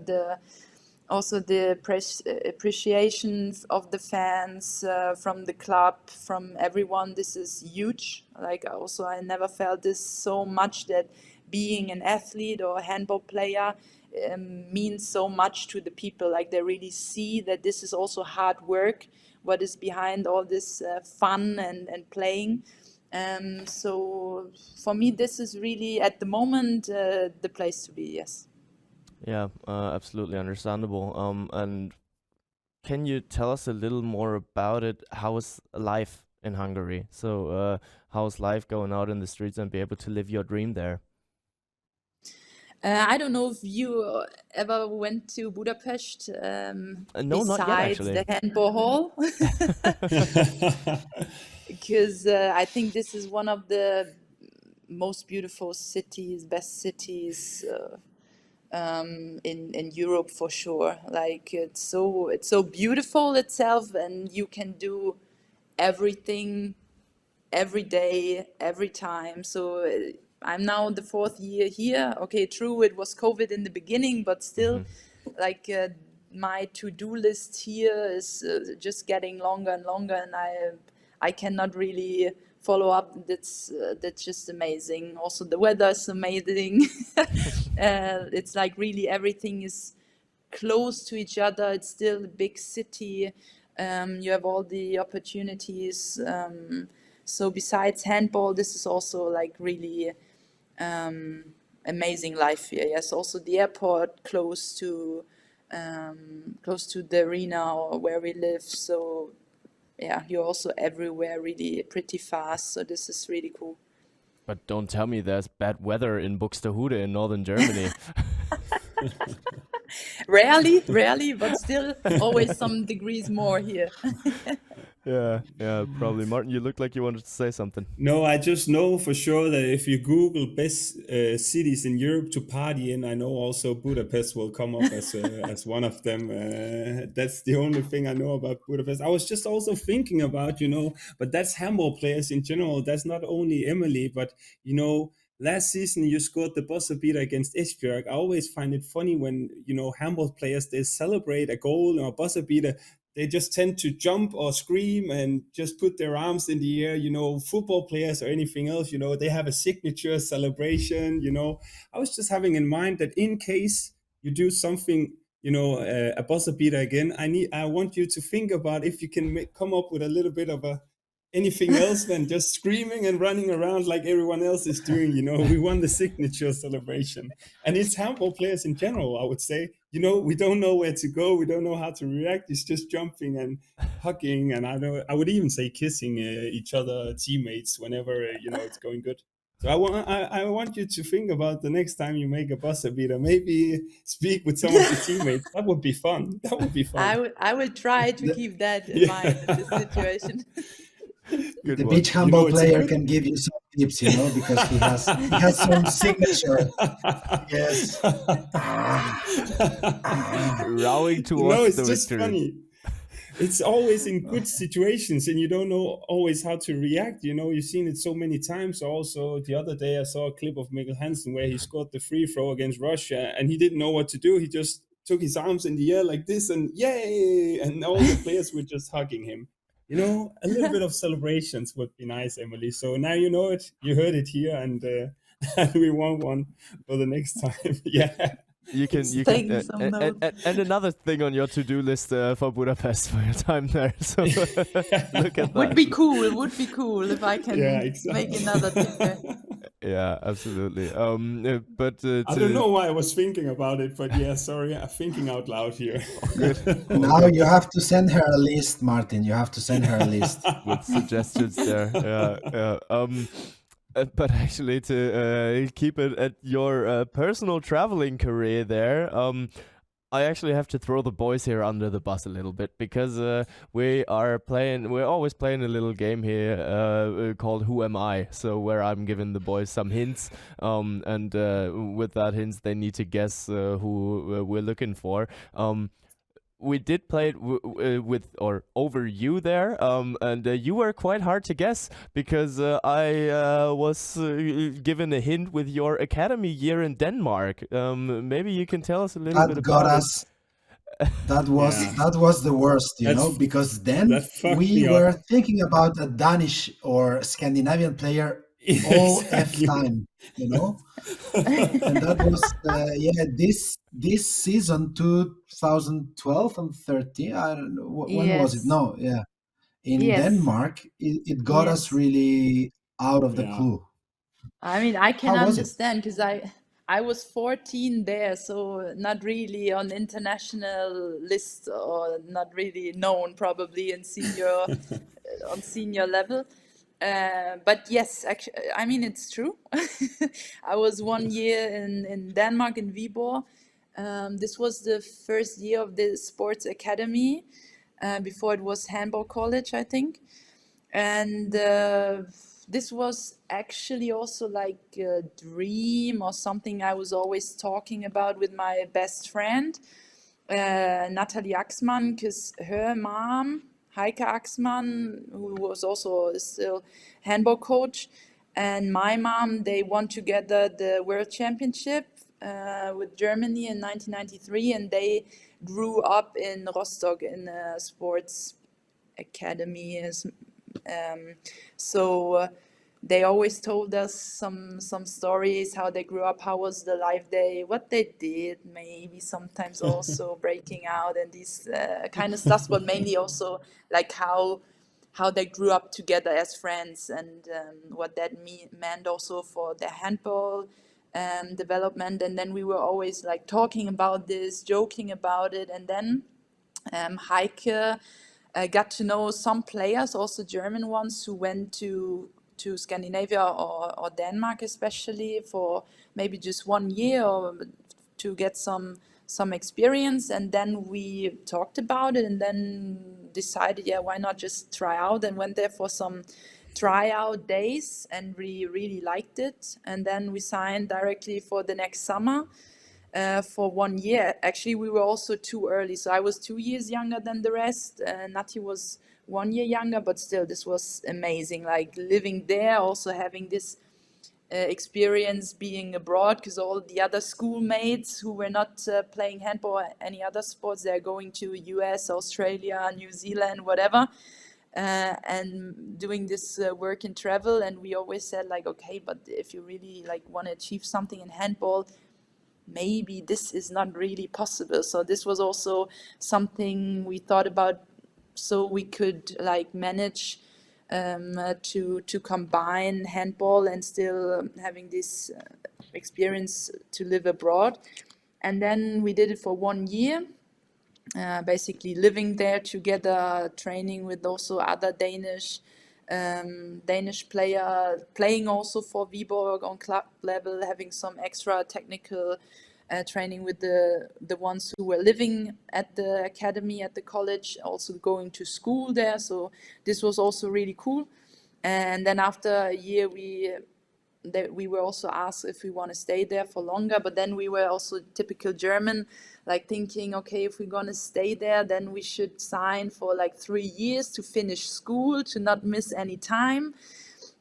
Also the appreciation of the fans, from the club, from everyone. This is huge. Like also I never felt this so much, that being an athlete or a handball player means so much to the people. Like they really see that this is also hard work, what is behind all this fun and playing. So for me, this is really at the moment the place to be. Yes. Yeah, absolutely understandable. And can you tell us a little more about it? How is life in Hungary? So how's life going out in the streets and be able to live your dream there? I don't know if you ever went to Budapest, No, not yet, besides actually. the handball hall, because I think this is one of the most beautiful cities, best cities in Europe for sure. Like it's so beautiful itself, and you can do everything every day, every time. So I'm now the 4th year here. Okay, true, it was COVID in the beginning, but still, like my to-do list here is just getting longer and longer, and I cannot really follow up. That's just amazing. Also, the weather is amazing. It's like really everything is close to each other. It's still a big city. You have all the opportunities. So besides handball, this is also like really amazing life here. Yes, also the airport close to the arena or where we live. So yeah, you're also everywhere really pretty fast. So this is really cool. But don't tell me there's bad weather in Buxtehude in northern Germany. Rarely, but still always some degrees more here. Yeah, probably. Martin, you look like you wanted to say something. No, I just know for sure that if you Google best cities in Europe to party in, I know also Budapest will come up as one of them. That's the only thing I know about Budapest. I was just also thinking about, but that's handball players in general. That's not only Emily, but, last season you scored the buzzer beater against Esbjerg. I always find it funny when, handball players, they celebrate a goal or a buzzer beater. They just tend to jump or scream and just put their arms in the air. Football players or anything else, they have a signature celebration. I was just having in mind that in case you do something, a buzzer beater again, I want you to think about if you can come up with a little bit of anything else than just screaming and running around like everyone else is doing. We won the signature celebration, and it's handball players in general, I would say. We don't know where to go. We don't know how to react. It's just jumping and hugging, and I would even say kissing each other, teammates, whenever it's going good. So I want you to think about the next time you make a buzzer beater. Maybe speak with some of the teammates. That would be fun. I will try to keep that in mind in this situation. Good the one. beach handball player can give you some tips, because he has some signature. Yes. Rowing towards it's the just victory. funny. It's always in good situations, and you don't know always how to react. You've seen it so many times. Also, the other day I saw a clip of Mikkel Hansen where he scored the free throw against Russia, and he didn't know what to do. He just took his arms in the air like this, and yay! And all the players were just hugging him. A little bit of celebrations would be nice, Emily. So now you know it. You heard it here, and we want one for the next time. Yeah. You can and another thing on your to-do list for Budapest for your time there. So look at that. Would be cool if I can make another ticket. Yeah, absolutely. But I don't know why I was thinking about it, but yeah, sorry, I'm thinking out loud here. Now you have to send her a list, Martin. You have to send her a list with suggestions there. Yeah. But actually, to keep it at your personal traveling career there, I actually have to throw the boys here under the bus a little bit, because we're always playing a little game here called Who Am I? So where I'm giving the boys some hints, and with that hints they need to guess who we're looking for. We did play it with or over you there, and you were quite hard to guess, because I was given a hint with your academy year in Denmark. Maybe you can tell us a little bit about us. That was the worst, because then we were thinking about a Danish or Scandinavian player all Exactly. F time, and that was this season 2012 and 13. I don't know when was it. No, in Denmark, it got us really out of the clue. I mean, I can How was it? understand, because I was 14 there, so not really on international list, or not really known probably in senior on senior level. But yes, actually, I mean, it's true. I was 1 year in Denmark, in Viborg. This was the first year of the sports academy. Before it was handball college, I think. And this was actually also like a dream or something I was always talking about with my best friend, Natalie Axmann, because her mom, Heike Axmann, who was also still handball coach, and my mom, they won together the World Championship with Germany in 1993, and they grew up in Rostock in a sports academy. So they always told us some stories, how they grew up, how was the life day, what they did, maybe sometimes also breaking out and these kind of stuff, but mainly also like how they grew up together as friends, and what that meant also for their handball development. And then we were always like talking about this, joking about it, and then Heike got to know some players, also German ones, who went to Scandinavia or Denmark, especially for maybe just 1 year, or to get some experience. And then we talked about it, and then decided, why not just try out, and went there for some tryout days, and we really liked it. And then we signed directly for the next summer. For 1 year. Actually, we were also too early. So I was 2 years younger than the rest. Nati was 1 year younger, but still, this was amazing. Like living there, also having this experience being abroad, because all the other schoolmates who were not playing handball or any other sports, they're going to US, Australia, New Zealand, whatever. And doing this work and travel. And we always said like, okay, but if you really like want to achieve something in handball, maybe this is not really possible. So this was also something we thought about, so we could like manage to combine handball and still having this experience to live abroad. And then we did it for 1 year, basically living there together, training with also other Danish player, playing also for Viborg on club level, having some extra technical training with the ones who were living at the academy, at the college, also going to school there. So this was also really cool. And then after a year, we were also asked if we want to stay there for longer, but then we were also typical German, like thinking, okay, if we're going to stay there, then we should sign for like 3 years to finish school, to not miss any time.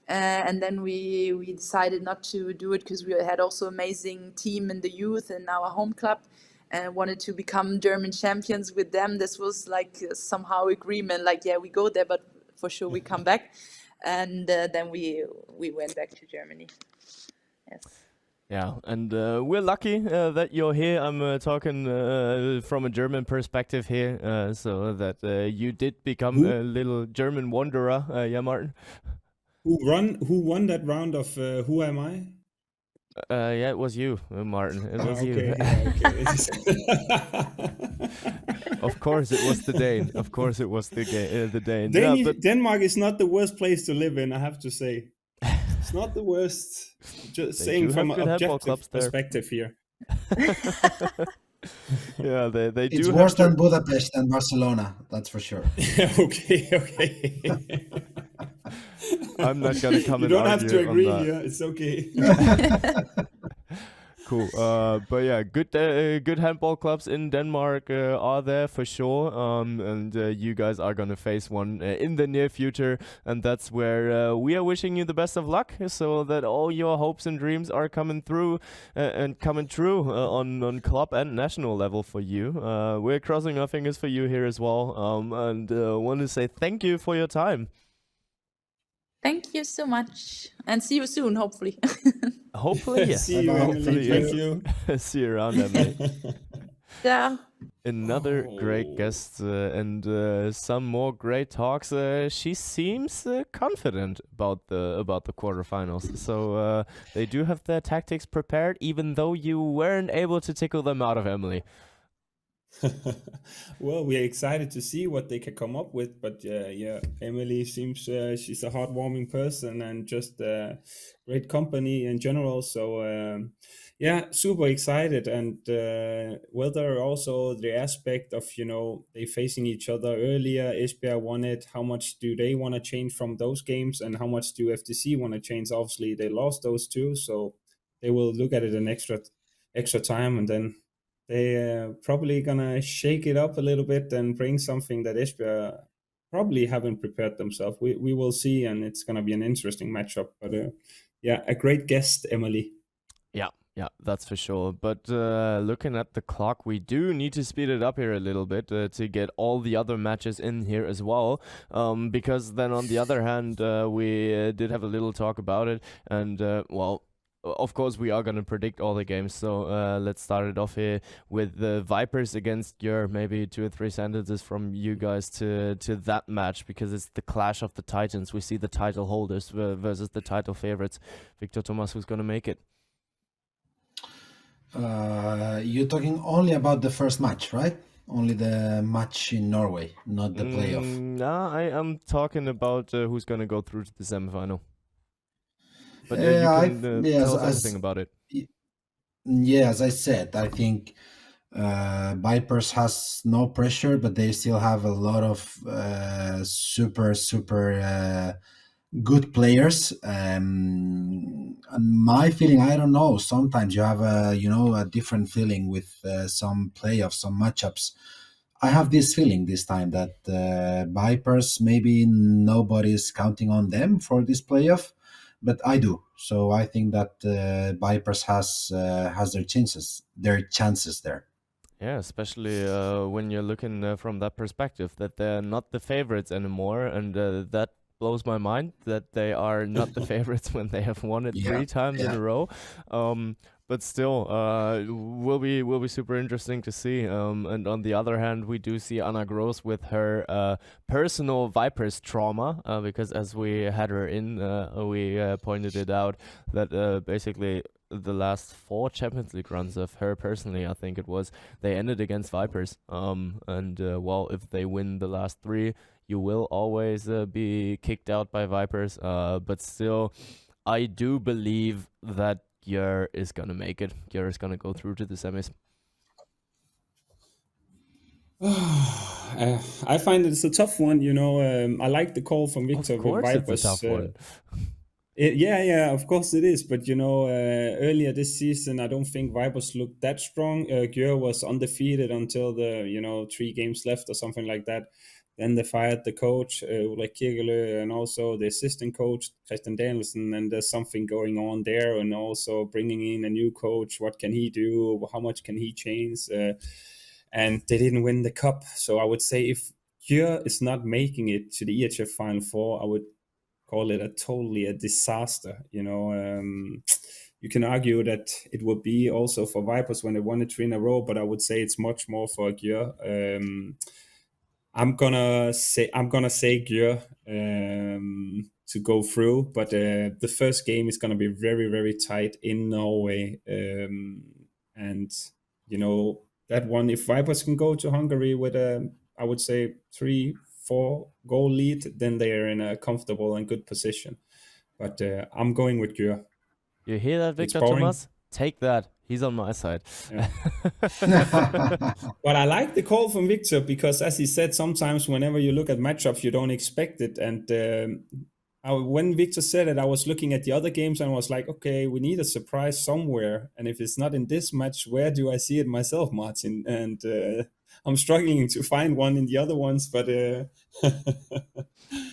And then we decided not to do it, because we had also amazing team in the youth in our home club, and wanted to become German champions with them. This was like somehow agreement, like, we go there, but for sure we come back. And then we went back to Germany. Yes. Yeah, and we're lucky that you're here. I'm talking from a German perspective here, so that you did become a little German wanderer, Martin. Who won that round of Who Am I? It was you, Martin. It was you. Of course, it was the Dane. Of course, it was the Dane. Denmark is not the worst place to live in, I have to say. It's not the worst. Just They saying do from have an good handball objective clubs there. perspective here. Yeah, they It's do worse have than Budapest and Barcelona, that's for sure. Okay. I'm not gonna come You and don't have to argue on agree that. here. It's okay. Cool. But yeah, good handball clubs in Denmark are there for sure. And you guys are gonna face one in the near future, and that's where we are wishing you the best of luck, so that all your hopes and dreams are coming through and coming true on club and national level for you. We're crossing our fingers for you here as well. And want to say thank you for your time. Thank you so much, and see you soon, hopefully. Hopefully, yes. See you, Emily. Thank you. See you around, Emily. Yeah. Another great guest and some more great talks. She seems confident about the quarterfinals. So they do have their tactics prepared, even though you weren't able to tickle them out of Emily. Well, we are excited to see what they can come up with, but yeah, Emily seems she's a heartwarming person and just great company in general. So yeah, super excited, and whether also the aspect of they facing each other earlier, Esbjerg won it. How much do they want to change from those games, and how much do FTC want to change? Obviously, they lost those two, so they will look at it an extra time, and then they probably gonna shake it up a little bit and bring something that Esbjerg probably haven't prepared themselves. We will see, and it's gonna be an interesting matchup. But yeah, a great guest, Emily. Yeah, that's for sure. But looking at the clock, we do need to speed it up here a little bit to get all the other matches in here as well. Because then on the other hand, we did have a little talk about it, and well, of course, we are going to predict all the games, so let's start it off here with the Vipers against your maybe 2 or 3 sentences from you guys to that match, because it's the clash of the titans. We see the title holders versus the title favorites. Víctor, Tomàs, who's going to make it? You're talking only about the first match, right? Only the match in Norway, not the playoff. No, I am talking about who's going to go through to the semifinal. But you can tell us everything about it. Yeah, as I said, I think Vipers has no pressure, but they still have a lot of super good players. And my feeling, I don't know. Sometimes you have a different feeling with some playoffs, some matchups. I have this feeling this time that Vipers, maybe nobody's counting on them for this playoff, but I do. So I think that Vipers has their chances there. Yeah, especially when you're looking from that perspective, that they're not the favorites anymore, and that blows my mind that they are not the favorites when they have won it 3 times in a row. But still, will be super interesting to see. And on the other hand, we do see Anna Gross with her personal Vipers trauma, because as we had her in, we pointed it out that basically the last 4 Champions League runs of her personally, I think it was, they ended against Vipers. And well, if they win the last 3, you will always be kicked out by Vipers. But still, I do believe that Gjør is going to make it. Gjør is going to go through to the semis. I find it's a tough one, I like the call from Víctor. Of course, with Vipers. It's a tough one. Yeah, of course it is. But, earlier this season, I don't think Vipers looked that strong. Gjør was undefeated until the, 3 games left or something like that. Then they fired the coach, Ulrik Kirkelø, and also the assistant coach, Christian Danielsen, and there's something going on there. And also bringing in a new coach, what can he do? How much can he change? And they didn't win the cup. So I would say if Gjør is not making it to the EHF Final 4, I would call it a disaster. You can argue that it would be also for Vipers when they won it 3 in a row, but I would say it's much more for Gjør. I'm gonna say Gjør to go through, but the first game is gonna be very, very tight in Norway, and that one. If Vipers can go to Hungary with I would say 3-4 goal lead, then they are in a comfortable and good position. But I'm going with Gjør. You hear that, It's Víctor, boring. Tomàs? Take that. He's on my side. Yeah. But I like the call from Víctor because, as he said, sometimes whenever you look at matchups, you don't expect it. And when Víctor said it, I was looking at the other games and I was like, okay, we need a surprise somewhere. And if it's not in this match, where do I see it myself, Martin? And I'm struggling to find one in the other ones, but Yeah.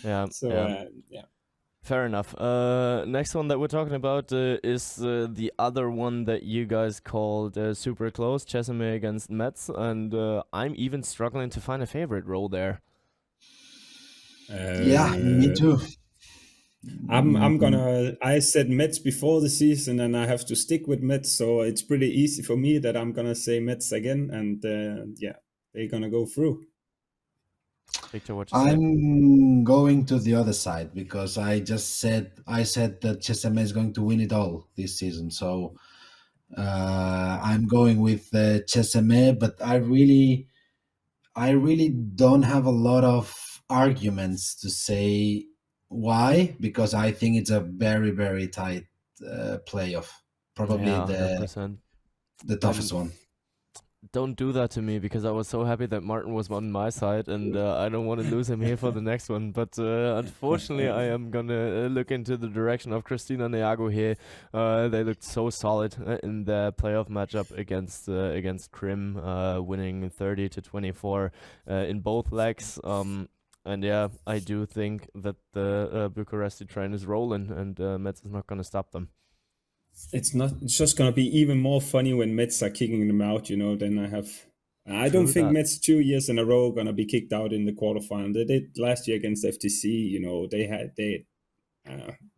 yeah. Fair enough. Next one that we're talking about is the other one that you guys called super close, Česome against Metz, and I'm even struggling to find a favorite role there. Yeah, me too. I said Metz before the season and I have to stick with Metz, so it's pretty easy for me that I'm gonna say Metz again, and yeah, they're gonna go through. Víctor, what you say? I'm going to the other side because I said that Česome is going to win it all this season. So I'm going with Česome, but I really don't have a lot of arguments to say why, because I think it's a very, very tight playoff. Probably Yeah, 100%. the toughest one. Don't do that to me because I was so happy that Martin was on my side and I don't want to lose him here for the next one. But unfortunately, I am going to look into the direction of Christina and Iago here. They looked so solid in their playoff matchup against Krim, winning 30-24 in both legs. And yeah, I do think that the Bucharesti train is rolling and Metz is not going to stop them. It's just going to be even more funny when Metz are kicking them out, then I don't think Metz 2 years in a row going to be kicked out in the quarterfinal. They did last year against FTC,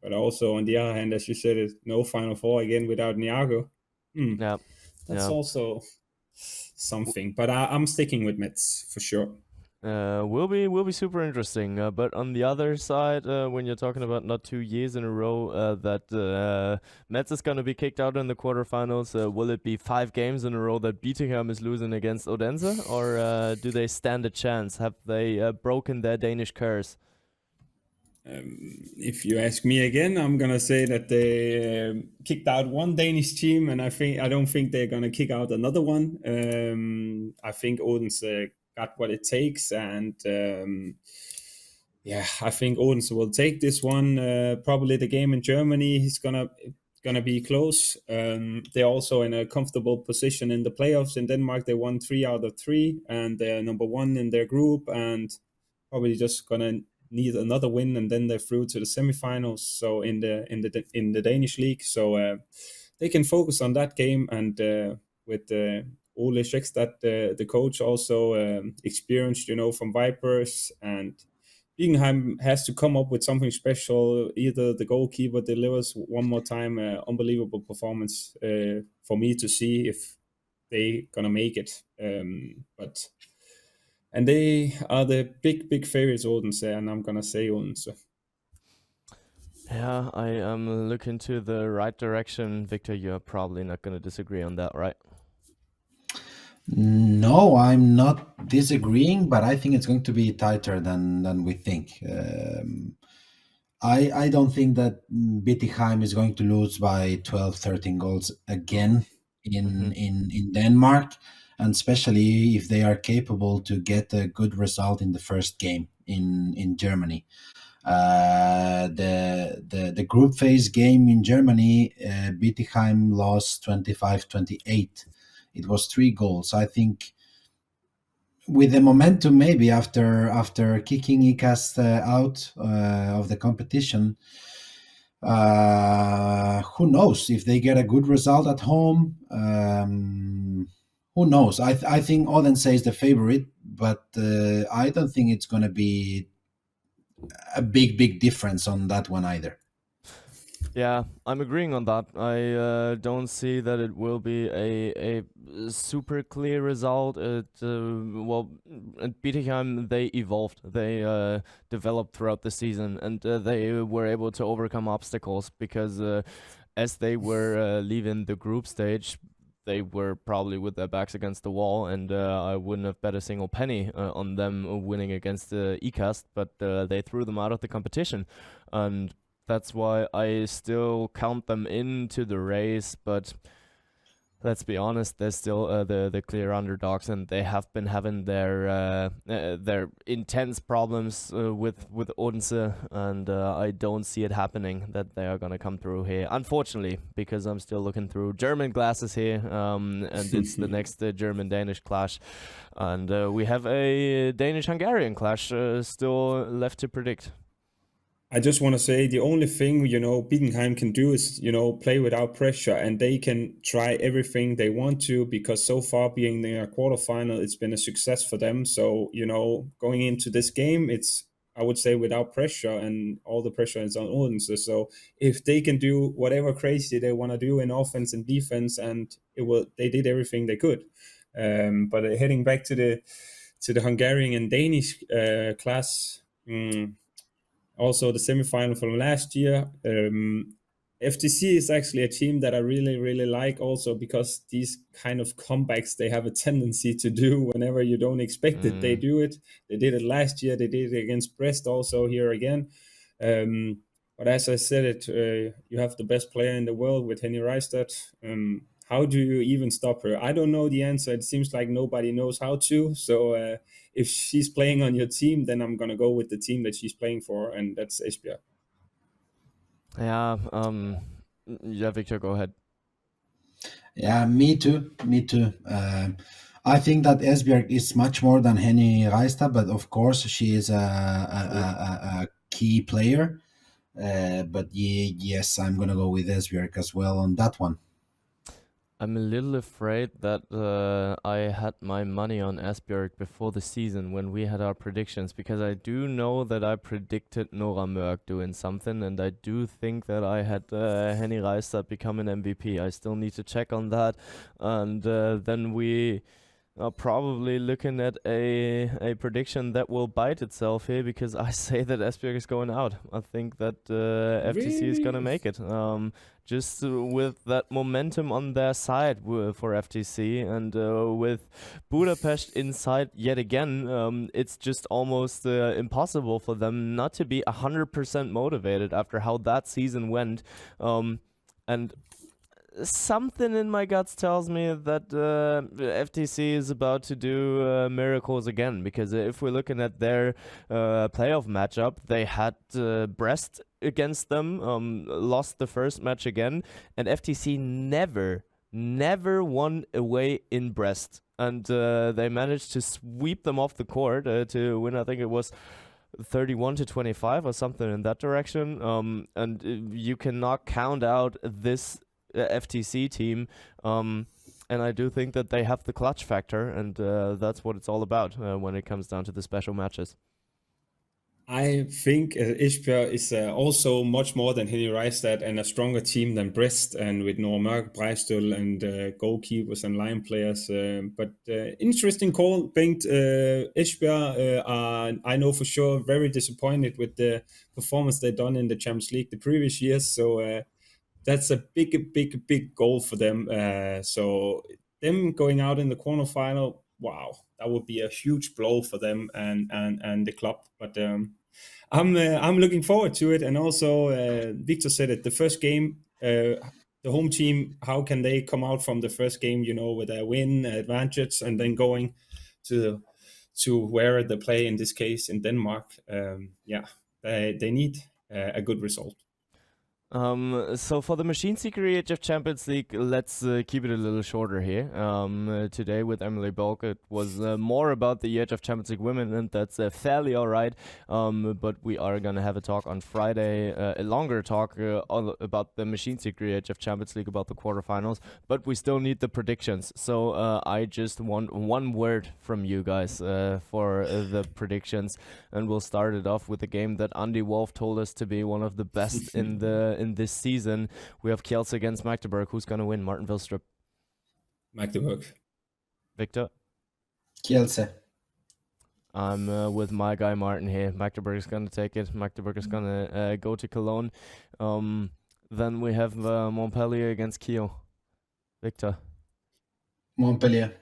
but also on the other hand, as you said, no Final Four again without Niago. Yeah. That's also something, but I'm sticking with Metz for sure. Will be super interesting. But on the other side, when you're talking about not 2 years in a row that Metz is going to be kicked out in the quarterfinals, will it be 5 games in a row that Bietigheim is losing against Odense, or do they stand a chance? Have they broken their Danish curse? If you ask me again, I'm gonna say that they kicked out one Danish team, and I don't think they're gonna kick out another one. I think Odense got what it takes, and I think Odense will take this one. Probably the game in Germany is gonna be close. They're also in a comfortable position in the playoffs. In Denmark, they won 3 out of 3, and they're number 1 in their group, and probably just gonna need another win, and then they're through to the semifinals. So in the Danish league, so they can focus on that game, and with Ole Schekstad, the coach, also experienced, from Vipers, and Bietigheim has to come up with something special. Either the goalkeeper delivers one more time, unbelievable performance for me to see if they gonna make it. And they are the big favorites, Odense, and I'm gonna say Odense. Yeah, I am looking to the right direction. Víctor, you're probably not going to disagree on that, right? No, I'm not disagreeing, but I think it's going to be tighter than we think. I don't think that Bietigheim is going to lose by 12, 13 goals again in Denmark, and especially if they are capable to get a good result in the first game in Germany. The group phase game in Germany, Bietigheim lost 25-28. It was 3 goals. I think with the momentum, maybe after kicking ICAST out of the competition, who knows if they get a good result at home? Who knows? I think Odense is the favorite, but I don't think it's going to be a big difference on that one either. Yeah, I'm agreeing on that. I don't see that it will be a super clear result. At Bietigheim, they evolved. They developed throughout the season, and they were able to overcome obstacles because as they were leaving the group stage, they were probably with their backs against the wall, and I wouldn't have bet a single penny on them winning against ICAST, but they threw them out of the competition. And That's why I still count them into the race, but let's be honest, they're still the clear underdogs, and they have been having their intense problems with Odense, and I don't see it happening that they are gonna come through here. Unfortunately, because I'm still looking through German glasses here, and it's the next German-Danish clash, and we have a Danish-Hungarian clash still left to predict. I just want to say the only thing, Bietigheim can do is, play without pressure, and they can try everything they want to, because so far being in a quarterfinal, it's been a success for them. So, going into this game, it's, I would say, without pressure, and all the pressure is on Odense. So if they can do whatever crazy they want to do in offense and defense, and they did everything they could. But heading back to the Hungarian and Danish class, also the semifinal from last year. FTC is actually a team that I really, really like, also because these kind of comebacks they have a tendency to do whenever you don't expect it. They do it. They did it last year. They did it against Brest also here again. But as I said, you have the best player in the world with Henny Reistad. How do you even stop her? I don't know the answer. It seems like nobody knows how to. So if she's playing on your team, then I'm going to go with the team that she's playing for, and that's Esbjerg. Yeah, Victor, go ahead. Yeah, me too. I think that Esbjerg is much more than Henny Reistad, but of course she is a key player. But yes, I'm going to go with Esbjerg as well on that one. I'm a little afraid that I had my money on Esbjerg before the season when we had our predictions, because I do know that I predicted Nora Mørk doing something, and I do think that I had Henny Reistad become an MVP. I still need to check on that, and then we are probably looking at a prediction that will bite itself here, because I say that Esbjerg is going out. I think that FTC is going to make it. Just with that momentum on their side for FTC, and with Budapest inside yet again, it's just almost impossible for them not to be 100% motivated after how that season went. And something in my guts tells me that FTC is about to do miracles again, because if we're looking at their playoff matchup, they had Brest against them, lost the first match again, and FTC never won away in Brest, and they managed to sweep them off the court to win. I think it was 31-25 or something in that direction, and you cannot count out this FTC team, and I do think that they have the clutch factor, and that's what it's all about when it comes down to the special matches. I think Esbjerg is also much more than Henny Reistad, and a stronger team than Brest, and with Nora Mørk, Breistøl, and goalkeepers and line players. But interesting call, Bengt. Esbjerg are, I know for sure, very disappointed with the performance they've done in the Champions League the previous years. So that's a big goal for them. So them going out in the quarterfinal, wow, that would be a huge blow for them and the club. But I'm looking forward to it. And also, Víctor said it, the first game, the home team, how can they come out from the first game, with a win, advantage, and then going to where they play, in this case in Denmark? They need a good result. So for the Machine Seeker EHF Champions League, let's keep it a little shorter here. Today with Emily Bölk, it was more about the EHF Champions League Women, and that's fairly alright. But we are going to have a talk on Friday, a longer talk about the Machine Seeker EHF Champions League, about the quarterfinals. But we still need the predictions. So I just want one word from you guys for the predictions. And we'll start it off with a game that Andy Wolf told us to be one of the best in this season. We have Kielce against Magdeburg. Who's going to win? Martin Vilstrup. Magdeburg. Victor? Kielce. I'm with my guy Martin here. Magdeburg is going to take it. Magdeburg is going to go to Cologne. Then we have Montpellier against Kiel. Victor? Montpellier.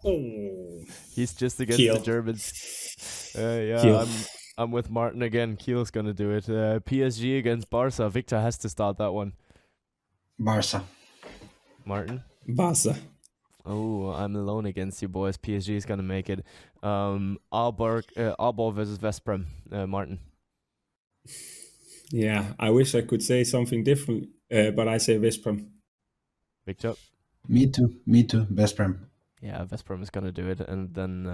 Oh, he's just against Kiel. the Germans. Kiel. I'm with Martin again. Kiel's going to do it. PSG against Barca. Víctor has to start that one. Barca. Martin? Barca. Oh, I'm alone against you boys. PSG is going to make it. Aalborg versus West Brom. Martin? Yeah, I wish I could say something different, but I say West Brom. Víctor? Me too. West Brom. Yeah, West Brom is going to do it. And then...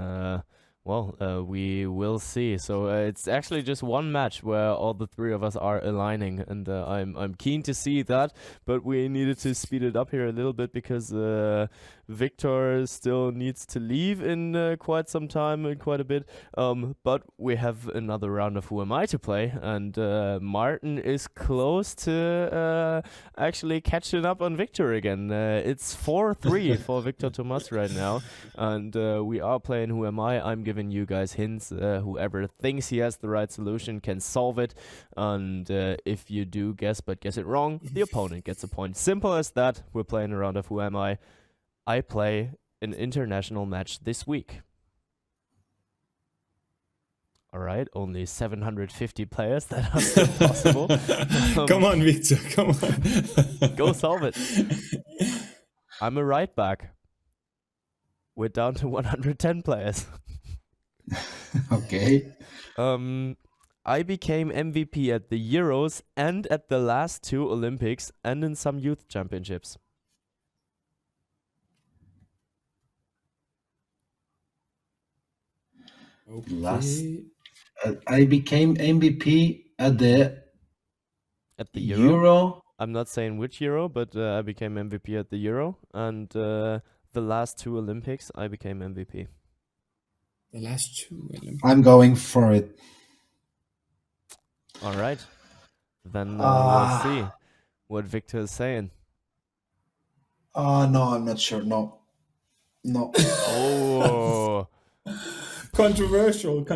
we will see. So it's actually just one match where all the three of us are aligning, and I'm keen to see that. But we needed to speed it up here a little bit because Víctor still needs to leave in quite some time, in quite a bit. But we have another round of Who Am I to play, and Martin is close to actually catching up on Víctor again. It's 4-3 for Víctor Tomàs right now, and we are playing Who Am I. I'm giving you guys hints. Whoever thinks he has the right solution can solve it, and if you do guess but guess it wrong, the opponent gets a point. Simple as that. We're playing a round of Who Am I. I play an international match this week. All right, only 750 players. That is impossible. Come on, Víctor, come on. Go solve it. I'm a right back. We're down to 110 players. Okay. I became MVP at the Euros and at the last 2 Olympics and in some youth championships. Okay. I became MVP at the Euro. Euro. I'm not saying which Euro, but I became MVP at the Euro, and the last 2 Olympics I became MVP. The last 2 Olympics. I'm going for it. All right, then we'll see what Víctor is saying. No, I'm not sure. No. Oh. Controversial.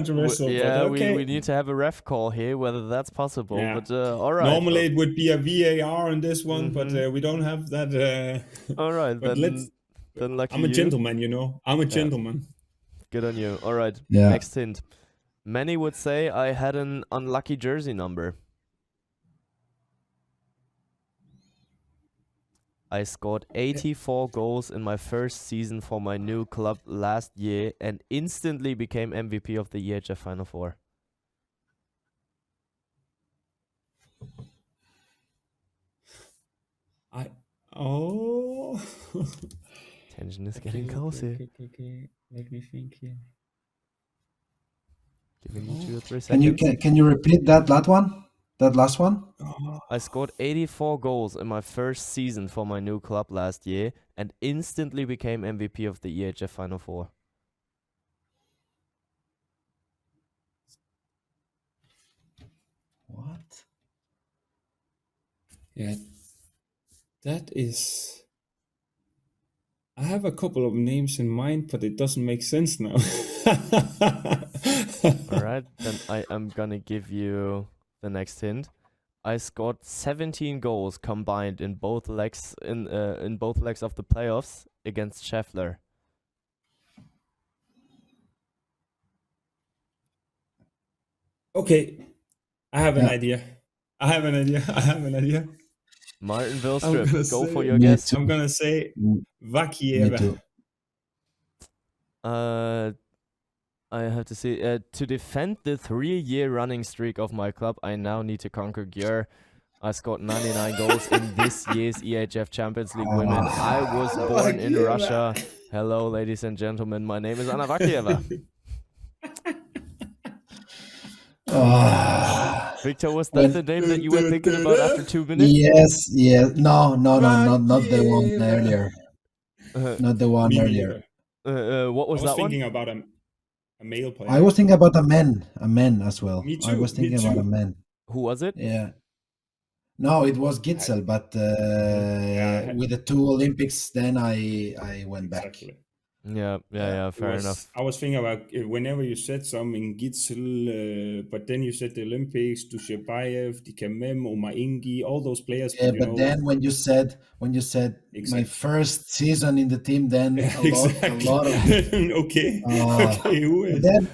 Yeah, but okay. we need to have a ref call here, whether that's possible. Yeah. But all right. Normally it would be a VAR on this one, but we don't have that. All right, then lucky I'm a you. gentleman, you know. I'm a gentleman. Good on you. All right. Yeah. Next hint. Many would say I had an unlucky jersey number. I scored 84 goals in my first season for my new club last year and instantly became MVP of the EHF Final Four. Tension is getting close here. Okay. Let me think here. Giving you 2 or 3 seconds. Can you repeat that last one? That last one? I scored 84 goals in my first season for my new club last year and instantly became MVP of the EHF Final Four. What? Yeah, that is... I have a couple of names in mind, but it doesn't make sense now. Alright, then I am gonna give you the next hint. I scored 17 goals combined in both legs in both legs of the playoffs against Scheffler. Okay, I have an idea. Martin Vilstrup, go for your Me guess. too. I'm gonna say Me Vakieva. too. I have to see. To defend the 3-year running streak of my club, I now need to conquer Győr. I scored 99 goals in this year's EHF Champions League Women. I was born in Russia. Hello, ladies and gentlemen. My name is Anna Vakieva. Víctor, was that the name that you were thinking about after 2 minutes? Yes. No, not the one earlier. Not the one Me earlier. neither. What was I was that thinking one? about a male player. I was thinking about a man as well. Me I too, was thinking me about too. a man. Who was it? Yeah. No, it was Gitzel, but with the 2 Olympics, then I went back. Exactly. Fair enough. I was thinking about whenever you said something, Gitzel, but then you said the Olympics, Dushabayev, Dikemem, Omaingi, all those players. Yeah, but then when you said Exactly. my first season in the team, then a lot of okay. Who is? then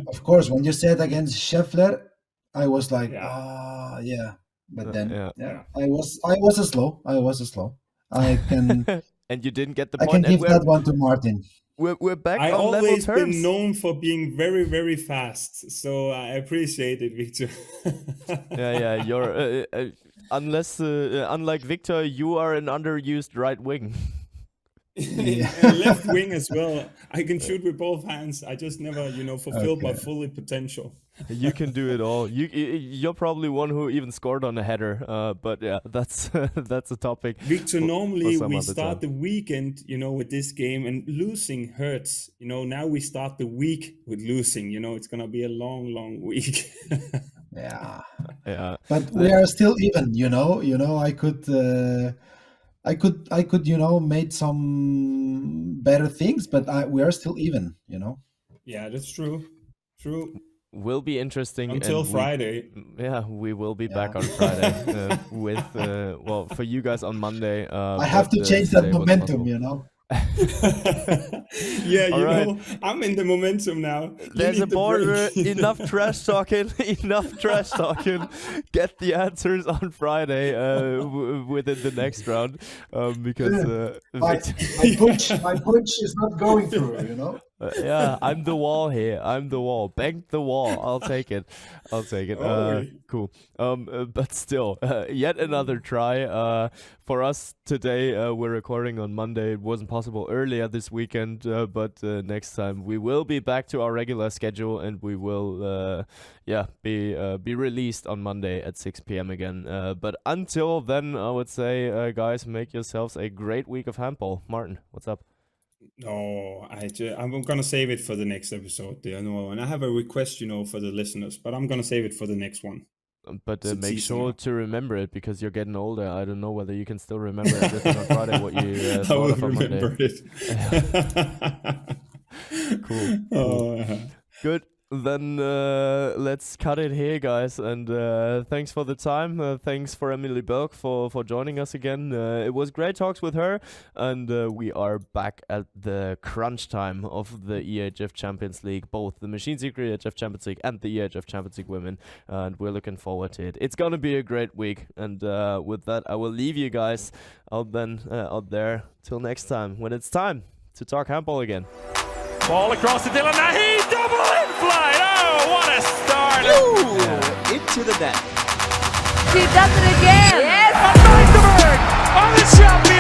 of course when you said against Scheffler, I was like, But then I was slow. I can and you didn't get the I point. can give that one to Martin. We're back I on level always terms. been known for being very, very fast, so I appreciate it, Víctor. You're unlike Víctor, you are an underused right wing. And left wing as well. I can shoot with both hands. I just never, fulfilled my full potential. You can do it all. You're probably one who even scored on a header. But yeah, that's a topic. Víctor, normally we start time. the weekend, with this game, and losing hurts. Now we start the week with losing. It's gonna be a long, long week. Yeah. But we are still even. I could, made some better things, but we are still even. Yeah, that's true. True. Will be interesting until Friday. We will be back on Friday with for you guys on Monday. I have to change that momentum, Right. I'm in the momentum now. There's a border. Enough trash talking. Get the answers on Friday within the next round, because my punch is not going through. I'm the wall here. I'm the wall. Bengt the wall. I'll take it. Cool. But still, yet another try for us today. We're recording on Monday. It wasn't possible earlier this weekend, but next time we will be back to our regular schedule, and we will be released on Monday at 6 p.m. again. But until then, I would say, guys, make yourselves a great week of handball. Martin, what's up? No, I'm gonna save it for the next episode. And I have a request, for the listeners, but I'm gonna save it for the next one. But make sure to remember it, because you're getting older. I don't know whether you can still remember everything on Friday. What you thought of on Monday. Cool. Good. Then let's cut it here, guys. And thanks for the time. Thanks for Emily Bölk for joining us again. It was great talks with her. And we are back at the crunch time of the EHF Champions League, both the Machine Secret EHF Champions League and the EHF Champions League Women. And we're looking forward to it. It's going to be a great week. And with that, I will leave you guys out there till next time, when it's time to talk handball again. Ball across to Dylan Nahi, double in flight. Oh, what a start! Into the net. She does it again. Yes, on Bölk on the champion.